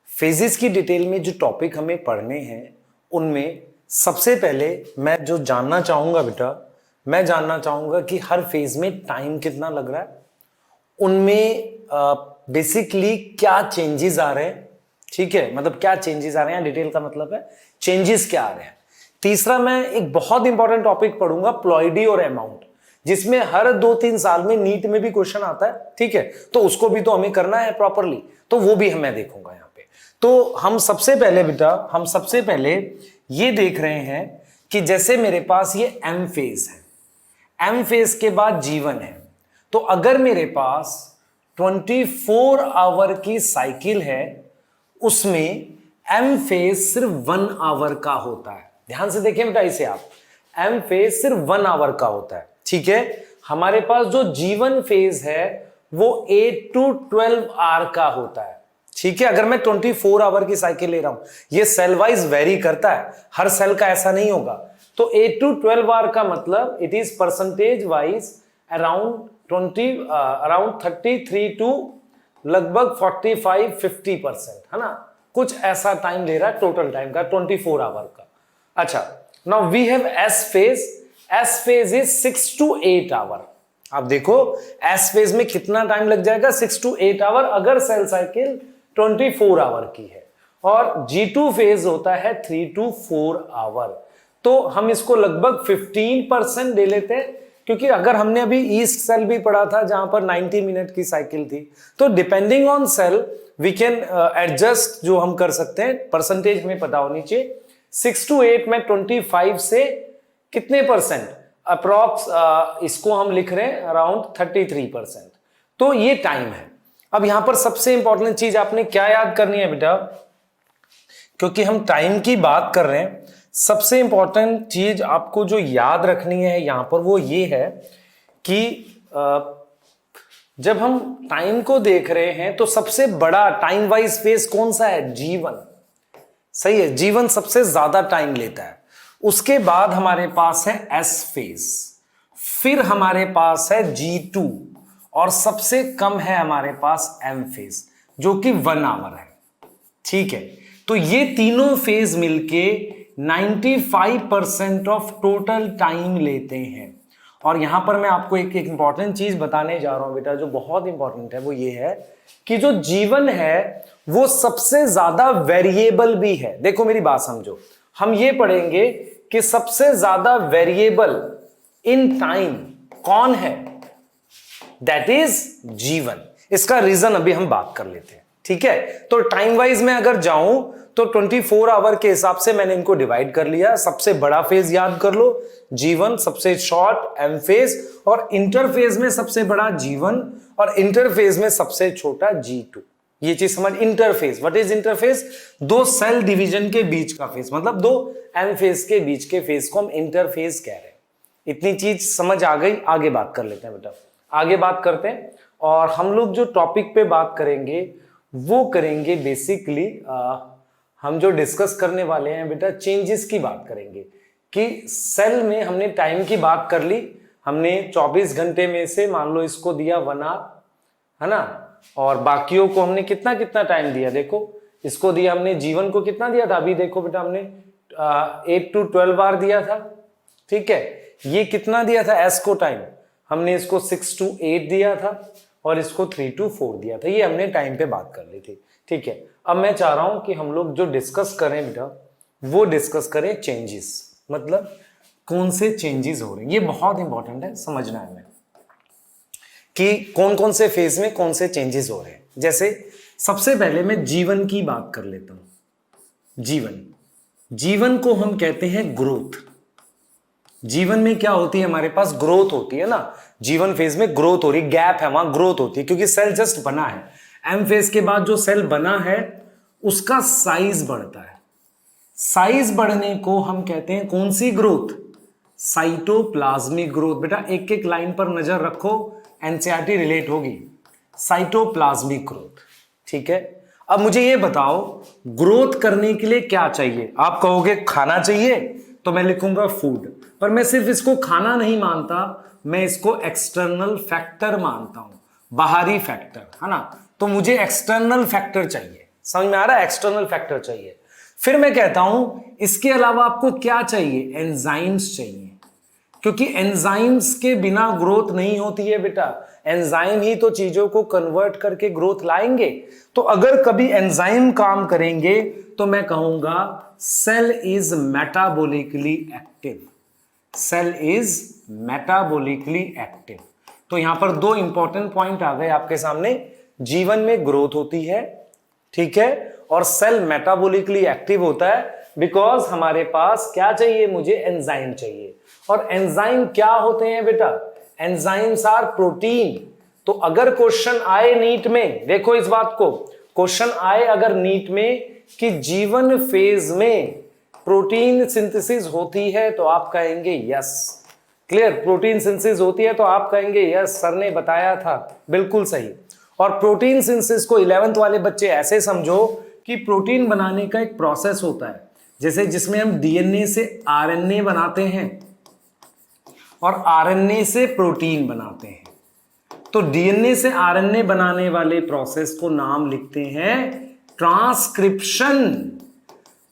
[SPEAKER 2] फेजेस की डिटेल में जो टॉपिक हमें पढ़ने हैं उनमें सबसे पहले मैं जो जानना चाहूंगा बेटा, मैं जानना चाहूंगा कि हर फेज में टाइम कितना लग रहा है, उनमें बेसिकली क्या चेंजेस आ रहे हैं, ठीक है, मतलब क्या चेंजेस आ रहे हैं, डिटेल का मतलब है चेंजेस क्या आ रहे हैं। तीसरा मैं एक बहुत इंपॉर्टेंट टॉपिक पढ़ूंगा, प्लॉइडी और अमाउंट, जिसमें हर 2-3 साल में नीट में भी क्वेश्चन आता है, ठीक है, तो उसको भी तो हमें करना है प्रॉपरली, तो वो भी मैं देखूंगा यहाँ पे। तो हम सबसे पहले बेटा, हम सबसे पहले ये देख रहे हैं कि जैसे मेरे पास ये एम फेज है, एम फेज के बाद जीवन है, तो अगर मेरे पास 24 आवर की साइकिल है, उसमें एम फेज सिर्फ 1 आवर का होता है। ध्यान से देखें बेटा इसे आप, एम फेज सिर्फ 1 आवर का होता है, ठीक है। हमारे पास जो जीवन फेज है वो 8 to 12 आवर का होता है, ठीक है। अगर मैं 24 आवर की साइकिल ले रहा हूं, ये सेल वाइज वेरी करता है, हर सेल का ऐसा नहीं होगा, तो 8 to 12 आवर का मतलब it is percentage wise around 33 to लगभग 45-50%, है ना, कुछ ऐसा टाइम ले रहा है टोटल टाइम का 24 आवर का। अच्छा, now we have S phase, S phase is 6 to 8 hour. आप देखो एस फेज में कितना टाइम लग जाएगा, 6 to 8 आवर अगर सेल साइकिल 24 आवर की है, और G2 फेज होता है 3 to 4 आवर। तो हम इसको लगभग 15% ले लेते हैं, क्योंकि अगर हमने अभी ईस्ट सेल भी पढ़ा था जहां पर 90 मिनट की साइकिल थी, तो depending on cell we can adjust, जो हम कर सकते हैं, परसेंटेज हमें पता होनी चाहिए। 6 to 8 में 25 से कितने परसेंट अप्रॉक्स, इसको हम लिख रहे हैं अराउंड 33%। तो ये टाइम है। अब यहां पर सबसे इंपॉर्टेंट चीज आपने क्या याद करनी है बेटा, क्योंकि हम टाइम की बात कर रहे हैं, सबसे इंपॉर्टेंट चीज आपको जो याद रखनी है यहां पर वो ये है कि जब हम टाइम को देख रहे हैं तो सबसे बड़ा टाइम वाइज फेज कौन सा है, जीवन, सही है, जीवन सबसे ज्यादा टाइम लेता है। उसके बाद हमारे पास है एस फेज, फिर हमारे पास है G2, और सबसे कम है हमारे पास एम फेज जो कि 1 आवर है, ठीक है। तो ये तीनों फेज मिलके 95% ऑफ टोटल टाइम लेते हैं। और यहां पर मैं आपको एक इंपॉर्टेंट चीज बताने जा रहा हूं बेटा, जो बहुत इंपॉर्टेंट है, वो ये है कि जो जीवन है वो सबसे ज्यादा वेरिएबल भी है। देखो मेरी बात समझो, हम ये पढ़ेंगे कि सबसे ज्यादा वेरिएबल इन टाइम कौन है, दैट इज जीवन। इसका रीजन अभी हम बात कर लेते हैं, ठीक है। तो टाइम वाइज में अगर जाऊं तो 24 आवर के हिसाब से मैंने इनको डिवाइड कर लिया। सबसे बड़ा फेज याद कर लो जीवन, सबसे शॉर्ट एम फेज, और इंटरफेज में सबसे बड़ा जीवन और इंटरफेज में सबसे छोटा G2। ये चीज समझ, इंटरफेज, व्हाट इज इंटरफेज, दो सेल डिवीजन के बीच का फेज, मतलब दो एम फेज के बीच के फेज को हम इंटरफेज कह रहे हैं। इतनी चीज समझ आ गई, आगे बात कर लेते हैं बेटा, आगे बात करते हैं। और हम लोग जो टॉपिक पे बात करेंगे वो करेंगे बेसिकली, हम जो डिस्कस करने वाले हैं बेटा, चेंजेस की बात करेंगे कि सेल में हमने टाइम की बात कर ली, हमने 24 घंटे में से मान लो इसको दिया 1 आवर, है ना, और बाकियों को हमने कितना कितना टाइम दिया, देखो इसको दिया हमने, जीवन को कितना दिया था, अभी देखो बेटा हमने 8 to 12 आवर दिया था, ठीक है। ये कितना दिया था एस को टाइम, हमने इसको 6 to 8 दिया था, और इसको 3 to 4 दिया था। ये हमने टाइम पे बात कर ली थी, ठीक है। अब मैं चाह रहा हूं कि हम लोग जो डिस्कस करें बेटा, वो डिस्कस करें चेंजेस, मतलब कौन से चेंजेस हो रहे हैं। ये बहुत इंपॉर्टेंट है, समझना है हमें कि कौन कौन से फेज में कौन से चेंजेस हो रहे हैं। जैसे सबसे पहले मैं जीवन की बात कर लेता हूं। जीवन, जीवन को हम कहते हैं ग्रोथ। जीवन में क्या होती है, हमारे पास ग्रोथ होती है ना, जीवन फेज में ग्रोथ हो रही, गैप है वहां ग्रोथ होती है, क्योंकि सेल जस्ट बना है। एम फेज के बाद जो सेल बना है उसका साइज बढ़ता है। साइज बढ़ने को हम कहते हैं कौन सी ग्रोथ, साइटोप्लाज्मिक ग्रोथ। बेटा एक एक लाइन पर नजर रखो, एनसीईआरटी रिलेट होगी, साइटोप्लाज्मिक ग्रोथ, ठीक है। अब मुझे ये बताओ ग्रोथ करने के लिए क्या चाहिए, आप कहोगे खाना चाहिए, तो मैं लिखूंगा फूड, पर मैं सिर्फ इसको खाना नहीं मानता, मैं इसको एक्सटर्नल फैक्टर मानता हूं, बाहरी फैक्टर, है ना। तो मुझे एक्सटर्नल फैक्टर चाहिए, समझ में आ रहा है, एक्सटर्नल फैक्टर चाहिए। फिर मैं कहता हूं इसके अलावा आपको क्या चाहिए, एंजाइम्स चाहिए, क्योंकि एंजाइम्स के बिना ग्रोथ नहीं होती है बेटा। एंजाइम ही तो चीजों को कन्वर्ट करके ग्रोथ लाएंगे। तो अगर कभी एंजाइम काम करेंगे तो मैं कहूंगा cell is metabolically active. Cell is metabolically active. तो यहां पर दो इंपॉर्टेंट पॉइंट आ गए आपके सामने। जीवन में ग्रोथ होती है, ठीक है, और सेल मेटाबॉलिकली एक्टिव होता है बिकॉज हमारे पास क्या चाहिए, मुझे एंजाइम चाहिए। और एंजाइम क्या होते हैं बेटा, एंजाइम्स आर प्रोटीन। तो अगर क्वेश्चन आए नीट में, देखो इस बात को, क्वेश्चन आए अगर नीट में कि जीवन फेज में प्रोटीन सिंथेसिस होती है तो आप कहेंगे यस। क्लियर, प्रोटीन सिंथेसिस होती है तो आप कहेंगे यस, सर ने बताया था, बिल्कुल सही। और प्रोटीन सिंथेसिस को 11th वाले बच्चे ऐसे समझो कि प्रोटीन बनाने का एक प्रोसेस होता है, जैसे जिसमें हम डीएनए से आरएनए बनाते हैं और आरएनए से प्रोटीन बनाते हैं। तो डीएनए से आरएनए बनाने वाले प्रोसेस को नाम लिखते हैं ट्रांसक्रिप्शन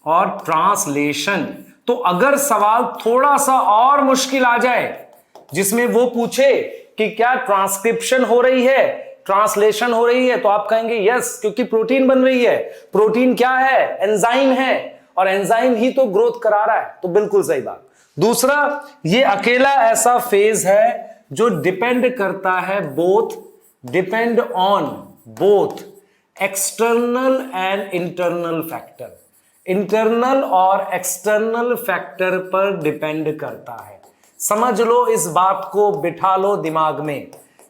[SPEAKER 2] और ट्रांसलेशन। तो अगर सवाल थोड़ा सा और मुश्किल आ जाए जिसमें वो पूछे कि क्या ट्रांसक्रिप्शन हो रही है, ट्रांसलेशन हो रही है, तो आप कहेंगे यस, क्योंकि प्रोटीन बन रही है। प्रोटीन क्या है, एंजाइम है, और एंजाइम ही तो ग्रोथ करा रहा है। तो बिल्कुल सही बात। दूसरा, ये अकेला ऐसा फेज है जो डिपेंड करता है depend on both external and internal factor. Internal और एक्सटर्नल फैक्टर पर डिपेंड करता है। समझ लो, इस बात को बिठा लो दिमाग में,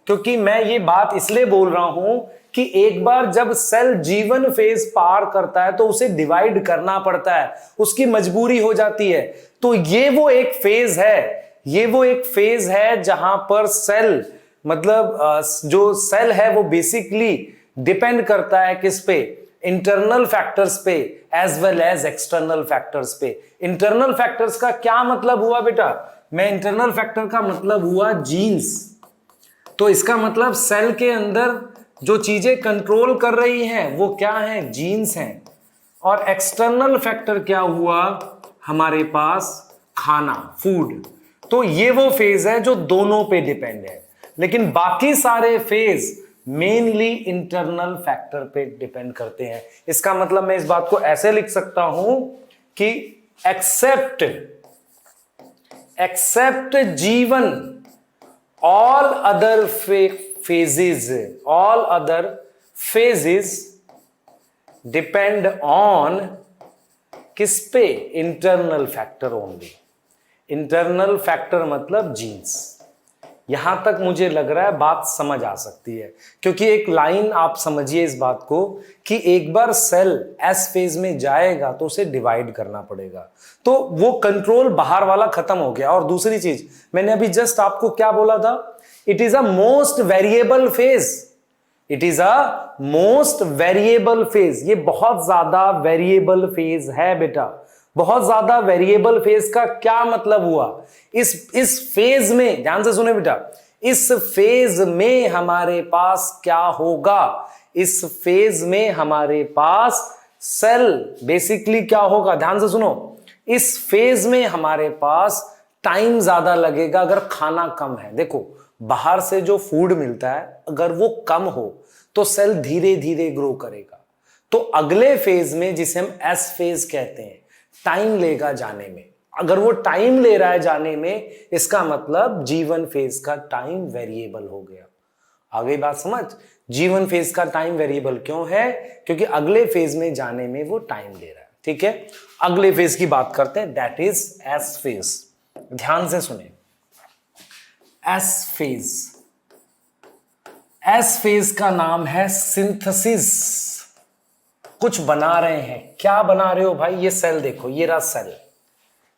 [SPEAKER 2] क्योंकि मैं ये बात इसलिए बोल रहा हूं कि एक बार जब सेल जीवन फेज पार करता है तो उसे डिवाइड करना पड़ता है, उसकी मजबूरी हो जाती है। तो ये वो एक फेज है, जहां पर सेल, मतलब जो सेल है वो बेसिकली डिपेंड करता है किस पे, इंटरनल फैक्टर्स पे as well as external factors पे। इंटरनल फैक्टर्स का क्या मतलब हुआ बेटा, मैं इंटरनल फैक्टर का मतलब हुआ जीन्स। तो इसका मतलब सेल के अंदर जो चीजें कंट्रोल कर रही हैं वो क्या हैं, जीन्स हैं। और एक्सटर्नल फैक्टर क्या हुआ, हमारे पास खाना, फूड। तो ये वो फेज है जो दोनों पे डिपेंड है, लेकिन बाकी सारे फेज मेनली इंटरनल फैक्टर पे डिपेंड करते हैं। इसका मतलब मैं इस बात को ऐसे लिख सकता हूं कि एक्सेप्ट जीवन, all other phases depend on किस पे, internal factor only. Internal factor मतलब जीन्स। यहां तक मुझे लग रहा है बात समझ आ सकती है, क्योंकि एक लाइन आप समझिए इस बात को कि एक बार सेल एस फेज में जाएगा तो उसे डिवाइड करना पड़ेगा, तो वो कंट्रोल बाहर वाला खत्म हो गया। और दूसरी चीज, मैंने अभी जस्ट आपको क्या बोला था, it is a most variable phase. It is a most variable phase. ये बहुत ज्यादा वेरिएबल फेज है बेटा। बहुत ज्यादा वेरिएबल फेज का क्या मतलब हुआ, इस फेज में ध्यान से सुने बेटा, इस फेज में हमारे पास क्या होगा, इस फेज में हमारे पास सेल बेसिकली क्या होगा, ध्यान से सुनो, इस फेज में हमारे पास टाइम ज्यादा लगेगा अगर खाना कम है। देखो, बाहर से जो फूड मिलता है अगर वो कम हो तो सेल धीरे धीरे ग्रो करेगा। तो अगले फेज में, जिसे हम एस फेज कहते हैं, टाइम लेगा जाने में। अगर वो टाइम ले रहा है जाने में, इसका मतलब जीवन फेज का टाइम वेरिएबल हो गया। आ गई बात समझ? जीवन फेज का टाइम वेरिएबल क्यों है, क्योंकि अगले फेज में जाने में वो टाइम ले रहा है। ठीक है, अगले फेज की बात करते हैं, दैट इज एस फेज। ध्यान से सुने, एस फेज, एस फेज का नाम है सिंथेसिस। कुछ बना रहे हैं, क्या बना रहे हो भाई, ये सेल देखो, ये रहा सेल।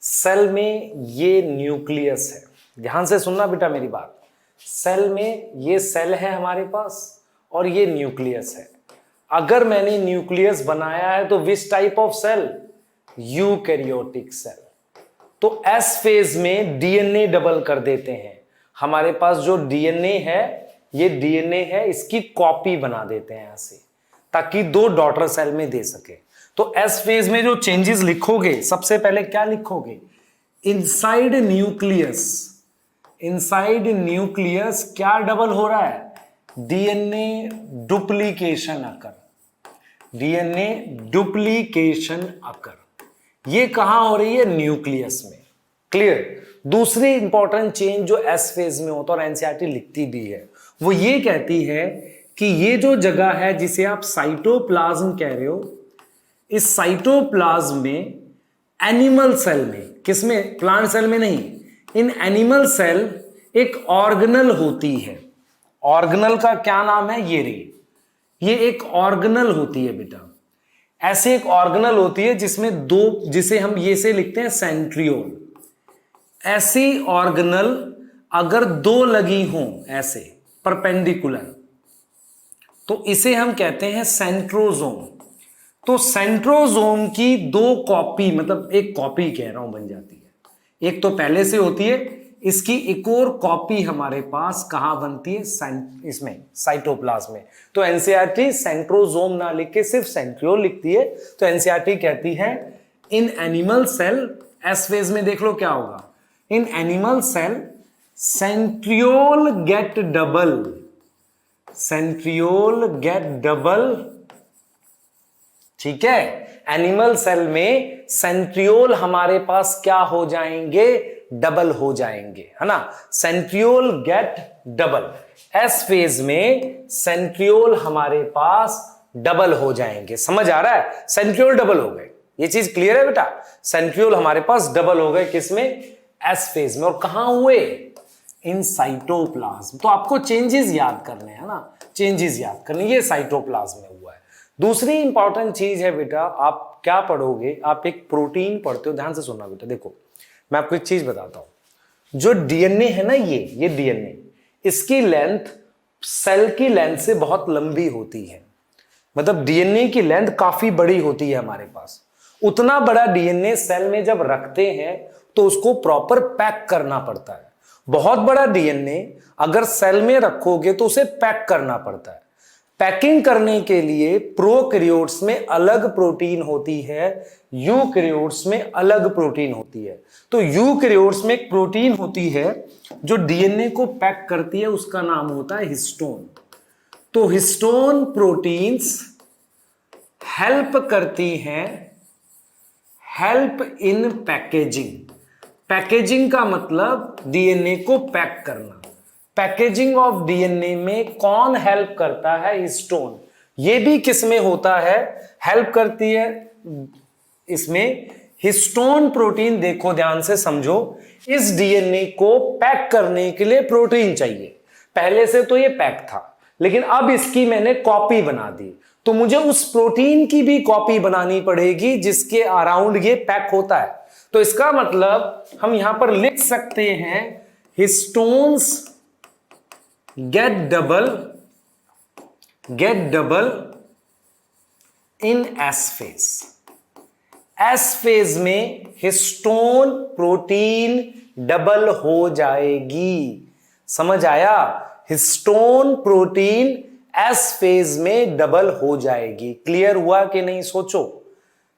[SPEAKER 2] सेल में ये न्यूक्लियस है, ध्यान से सुनना बेटा मेरी बात। सेल में ये सेल है हमारे पास और ये न्यूक्लियस है। अगर मैंने न्यूक्लियस बनाया है तो which type of cell, eukaryotic cell. तो एस फेज में डीएनए डबल कर देते हैं। हमारे पास जो डीएनए है, ये डीएनए है, इसकी कॉपी बना देते हैं ऐसे, ताकि दो डॉटर सेल में दे सके। तो एस फेज में जो चेंजेस लिखोगे, सबसे पहले क्या लिखोगे? इनसाइड न्यूक्लियस, इनसाइड न्यूक्लियस क्या डबल हो रहा है? डीएनए डुप्लीकेशन अकर, डीएनए डुप्लीकेशन अकर। ये कहां हो रही है? न्यूक्लियस में। क्लियर? दूसरी इंपॉर्टेंट चेंज जो एस फेज में होता है और एनसीईआरटी लिखती भी है, वो ये कहती है कि ये जो जगह है जिसे आप साइटोप्लाज्म कह रहे हो, इस साइटोप्लाज्म में एनिमल सेल में, किसमें? प्लांट सेल में नहीं, इन एनिमल सेल एक ऑर्गेनल होती है। ऑर्गेनल का क्या नाम है? ये रही, ये एक ऑर्गेनल होती है बेटा। ऐसे एक ऑर्गेनल होती है जिसमें दो, जिसे हम ये से लिखते हैं सेंट्रियोल। ऐसी ऑर्गेनल अगर दो लगी हों ऐसे परपेंडिकुलर, तो इसे हम कहते हैं सेंट्रोजोम। तो सेंट्रोजोम की दो कॉपी, मतलब एक कॉपी कह रहा हूं, बन जाती है। एक तो पहले से होती है, इसकी एक और कॉपी हमारे पास कहां बनती है? इसमें, साइटोप्लाज्म में। तो एनसीईआरटी सेंट्रोजोम ना लिख के सिर्फ सेंट्रियोल लिखती है। तो एनसीईआरटी कहती है in animal cell, S phase में देख लो क्या होगा, in animal cell centriole get double, centriole get double. ठीक है, एनिमल सेल में सेंट्रियोल हमारे पास क्या हो जाएंगे? डबल हो जाएंगे, है ना? Centriole get double. S phase में सेंट्रियोल हमारे पास डबल हो जाएंगे। समझ आ रहा है? सेंट्रियोल डबल हो गए, ये चीज क्लियर है बेटा? सेंट्रियोल हमारे पास डबल हो गए, किसमें? एस फेज में। और कहां हुए? In cytoplasm. तो आपको चेंजेस याद करने हैं ना, चेंजेस याद करने, ये साइटोप्लाज्म में हुआ है। दूसरी इंपॉर्टेंट चीज है बेटा, आप क्या पढ़ोगे? आप एक प्रोटीन पढ़ते हो, ध्यान से सुनना बेटा। देखो मैं आपको एक चीज बताता हूं, जो डीएनए है ना, ये डीएनए, इसकी लेंथ सेल की लेंथ से बहुत लंबी होती है। मतलब डीएनए की लेंथ काफी बड़ी होती है हमारे पास। उतना बड़ा डीएनए सेल में जब रखते हैं तो उसको प्रॉपर पैक करना पड़ता है। बहुत बड़ा डीएनए अगर सेल में रखोगे तो उसे पैक करना पड़ता है। पैकिंग करने के लिए प्रोकैरियोट्स में अलग प्रोटीन होती है, यूकैरियोट्स में अलग प्रोटीन होती है। तो यूकैरियोट्स में एक प्रोटीन होती है जो डीएनए को पैक करती है, उसका नाम होता है हिस्टोन। तो हिस्टोन प्रोटीन्स हेल्प करती हैं, हेल्प इन पैकेजिंग। पैकेजिंग का मतलब डीएनए को पैक करना। पैकेजिंग ऑफ डीएनए में कौन हेल्प करता है? हिस्टोन। ये भी किस में होता है? हेल्प करती है इसमें हिस्टोन प्रोटीन। देखो ध्यान से समझो, इस डीएनए को पैक करने के लिए प्रोटीन चाहिए। पहले से तो ये पैक था, लेकिन अब इसकी मैंने कॉपी बना दी, तो मुझे उस प्रोटीन की भी कॉपी बनानी पड़ेगी जिसके अराउंड ये पैक होता है। तो इसका मतलब हम यहां पर लिख सकते हैं histones get double in S phase. S phase में हिस्टोन प्रोटीन डबल हो जाएगी। समझ आया? हिस्टोन प्रोटीन एस फेज में डबल हो जाएगी। क्लियर हुआ कि नहीं? सोचो,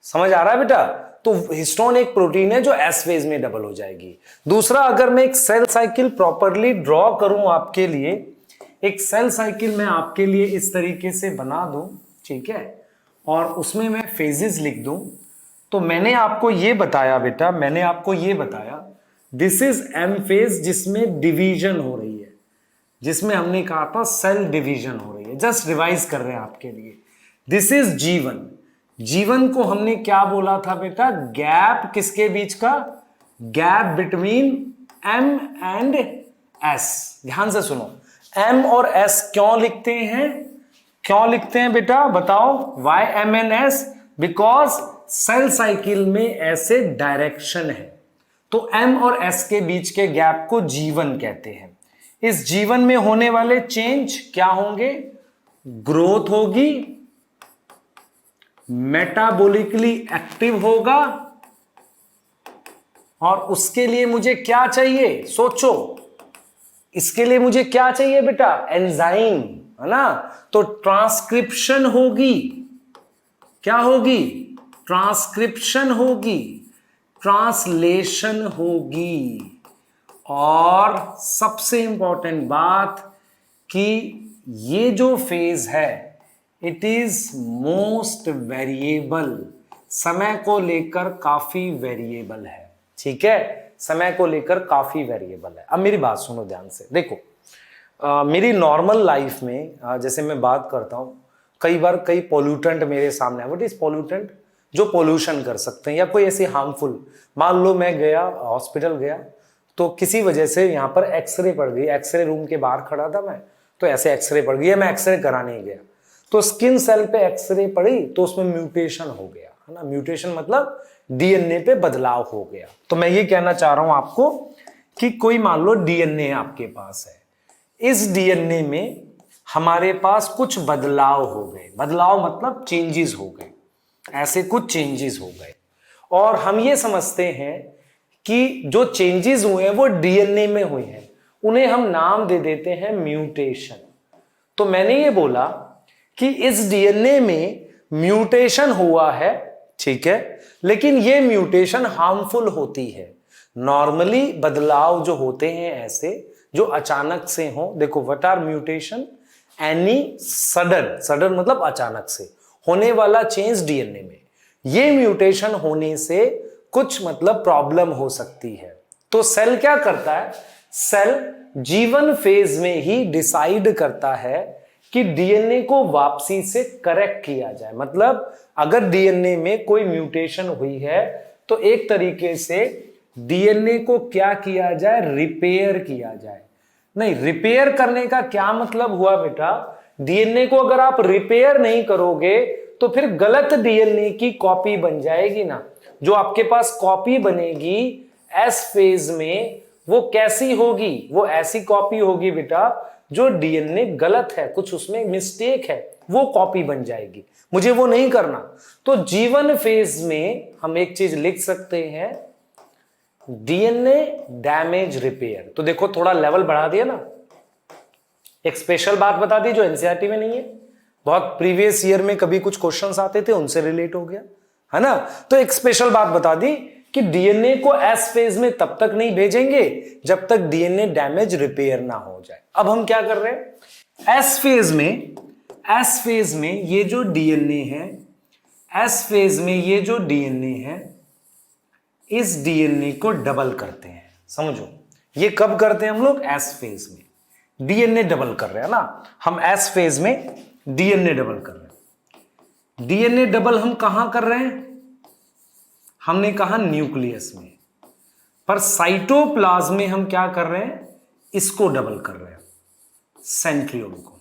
[SPEAKER 2] समझ आ रहा है बेटा? तो हिस्टोन एक प्रोटीन है जो एस फेज में डबल हो जाएगी। दूसरा, अगर मैं एक सेल साइकिल प्रॉपरली ड्रॉ करूं आपके लिए, एक सेल साइकिल मैं आपके लिए इस तरीके से बना दूं, ठीक है, और उसमें मैं फेजेस लिख दूं, तो मैंने आपको ये बताया बेटा, मैंने आपको ये बताया दिस इज एम फेज, जिसमें डिवीजन हो रही है, जिसमें हमने कहा था सेल डिवीजन हो रही है। जस्ट रिवाइज कर रहे हैं आपके लिए। दिस इज जीवन। जीवन को हमने क्या बोला था बेटा? गैप किसके बीच का? Gap between M and S. ध्यान से सुनो, एम और एस क्यों लिखते हैं? क्यों लिखते हैं बेटा? बताओ, why M and S? Because cell cycle में ऐसे डायरेक्शन है। तो एम और एस के बीच के गैप को जीवन कहते हैं। इस जीवन में होने वाले चेंज क्या होंगे? ग्रोथ होगी, मेटाबॉलिकली एक्टिव होगा, और उसके लिए मुझे क्या चाहिए? सोचो, इसके लिए मुझे क्या चाहिए बेटा? एंजाइम, है ना? तो ट्रांसक्रिप्शन होगी। क्या होगी? ट्रांसक्रिप्शन होगी, ट्रांसलेशन होगी, और सबसे इंपॉर्टेंट बात कि ये जो फेज है इट इज मोस्ट वेरिएबल, समय को लेकर काफी वेरिएबल है। ठीक है, समय को लेकर काफी वेरिएबल है। अब मेरी बात सुनो ध्यान से, देखो मेरी नॉर्मल लाइफ में जैसे मैं बात करता हूँ, कई बार कई पोल्यूटेंट मेरे सामने है। What is pollutant? जो पोल्यूशन कर सकते हैं या कोई ऐसी हार्मफुल, मान लो मैं गया हॉस्पिटल गया तो किसी वजह से यहाँ पर एक्सरे पड़ गई, एक्सरे रूम के बाहर खड़ा था मैं, तो ऐसे एक्सरे पड़ गई, मैं एक्सरे कराने गया तो स्किन सेल पे एक्सरे पड़ी तो उसमें म्यूटेशन हो गया, है ना। म्यूटेशन मतलब डीएनए पे बदलाव हो गया। तो मैं ये कहना चाह रहा हूं आपको कि कोई मान लो डीएनए आपके पास है, इस डीएनए में हमारे पास कुछ बदलाव हो गए, बदलाव मतलब चेंजेस हो गए, ऐसे कुछ चेंजेस हो गए, और हम ये समझते हैं कि जो चेंजेस हुए हैं वो डीएनए में हुए हैं, उन्हें हम नाम दे देते हैं म्यूटेशन। तो मैंने ये बोला कि इस डीएनए में म्यूटेशन हुआ है, ठीक है, लेकिन ये म्यूटेशन हार्मफुल होती है। नॉर्मली बदलाव जो होते हैं ऐसे जो अचानक से हो, देखो what are mutation? Any sudden, sudden मतलब अचानक से होने वाला चेंज डीएनए में, ये म्यूटेशन होने से कुछ मतलब प्रॉब्लम हो सकती है। तो सेल क्या करता है? सेल जीवन फेज में ही डिसाइड करता है कि डीएनए को वापसी से करेक्ट किया जाए। मतलब अगर डीएनए में कोई म्यूटेशन हुई है तो एक तरीके से डीएनए को क्या किया जाए? रिपेयर किया जाए। नहीं, रिपेयर करने का क्या मतलब हुआ बेटा? डीएनए को अगर आप रिपेयर नहीं करोगे तो फिर गलत डीएनए की कॉपी बन जाएगी ना। जो आपके पास कॉपी बनेगी एस फेज में वो कैसी होगी? वो ऐसी कॉपी होगी बेटा जो डीएनए गलत है, कुछ उसमें मिस्टेक है, वो कॉपी बन जाएगी। मुझे वो नहीं करना। तो जीवन फेज में हम एक चीज लिख सकते हैं, डीएनए डैमेज रिपेयर। तो देखो थोड़ा लेवल बढ़ा दिया ना, एक स्पेशल बात बता दी जो एनसीईआरटी में नहीं है, बहुत प्रीवियस ईयर में कभी कुछ क्वेश्चंस आते थे उनसे रिलेट हो गया, है ना। तो एक स्पेशल बात बता दी कि डीएनए को एस फेज में तब तक नहीं भेजेंगे जब तक डीएनए डैमेज रिपेयर ना हो जाए। अब हम क्या कर रहे हैं? एस फेज में ये जो डीएनए है, एस फेज में ये जो डीएनए है, इस डीएनए को डबल करते हैं। समझो ये कब करते हैं हम लोग? एस फेज में डीएनए डबल कर रहे हैं ना, हम एस फेज में डीएनए डबल कर रहे हैं। डीएनए डबल हम कहां कर रहे हैं? हमने कहा न्यूक्लियस में, पर साइटोप्लाज्म में हम क्या कर रहे हैं? इसको डबल कर रहे हैं, सेंट्रियोल को।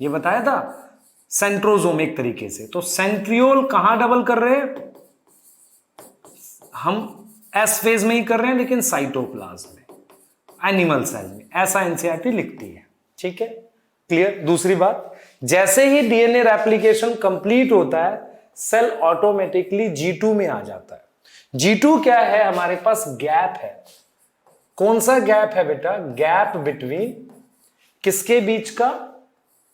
[SPEAKER 2] ये बताया था, सेंट्रोजोम एक तरीके से। तो सेंट्रियोल कहां डबल कर रहे हैं? हम एस फेज में ही कर रहे हैं लेकिन साइटोप्लाज्म में, एनिमल सेल में। ऐसा एनसीईआरटी लिखती है, ठीक है, क्लियर। दूसरी बात, जैसे ही डीएनए रेप्लिकेशन कंप्लीट होता है सेल ऑटोमेटिकली G2 में आ जाता है। G2 क्या है? हमारे पास गैप है। कौन सा गैप है बेटा? गैप बिटवीन किसके बीच का?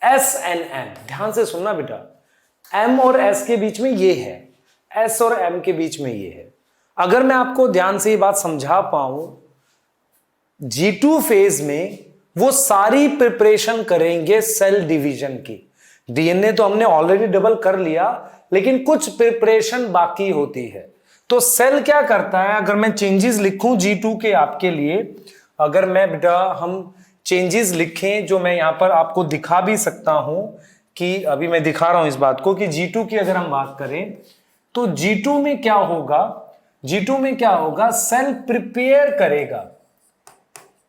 [SPEAKER 2] S and M। ध्यान से सुनना बेटा, M और S के बीच में ये है, S और M के बीच में ये है। अगर मैं आपको ध्यान से ये बात समझा पाऊं, G2 फेज में वो सारी प्रिपरेशन करेंगे सेल डिवीजन की। डीएनए तो हमने ऑलरेडी डबल कर लिया लेकिन कुछ प्रिपरेशन बाकी होती है। तो सेल क्या करता है? अगर मैं चेंजेस लिखूं G2 के आपके लिए, अगर मैं बेटा हम चेंजेस लिखें जो मैं यहां पर आपको दिखा भी सकता हूं कि अभी मैं दिखा रहा हूं इस बात को कि G2 की अगर हम बात करें तो G2 में क्या होगा? G2 में क्या होगा? सेल प्रिपेयर करेगा,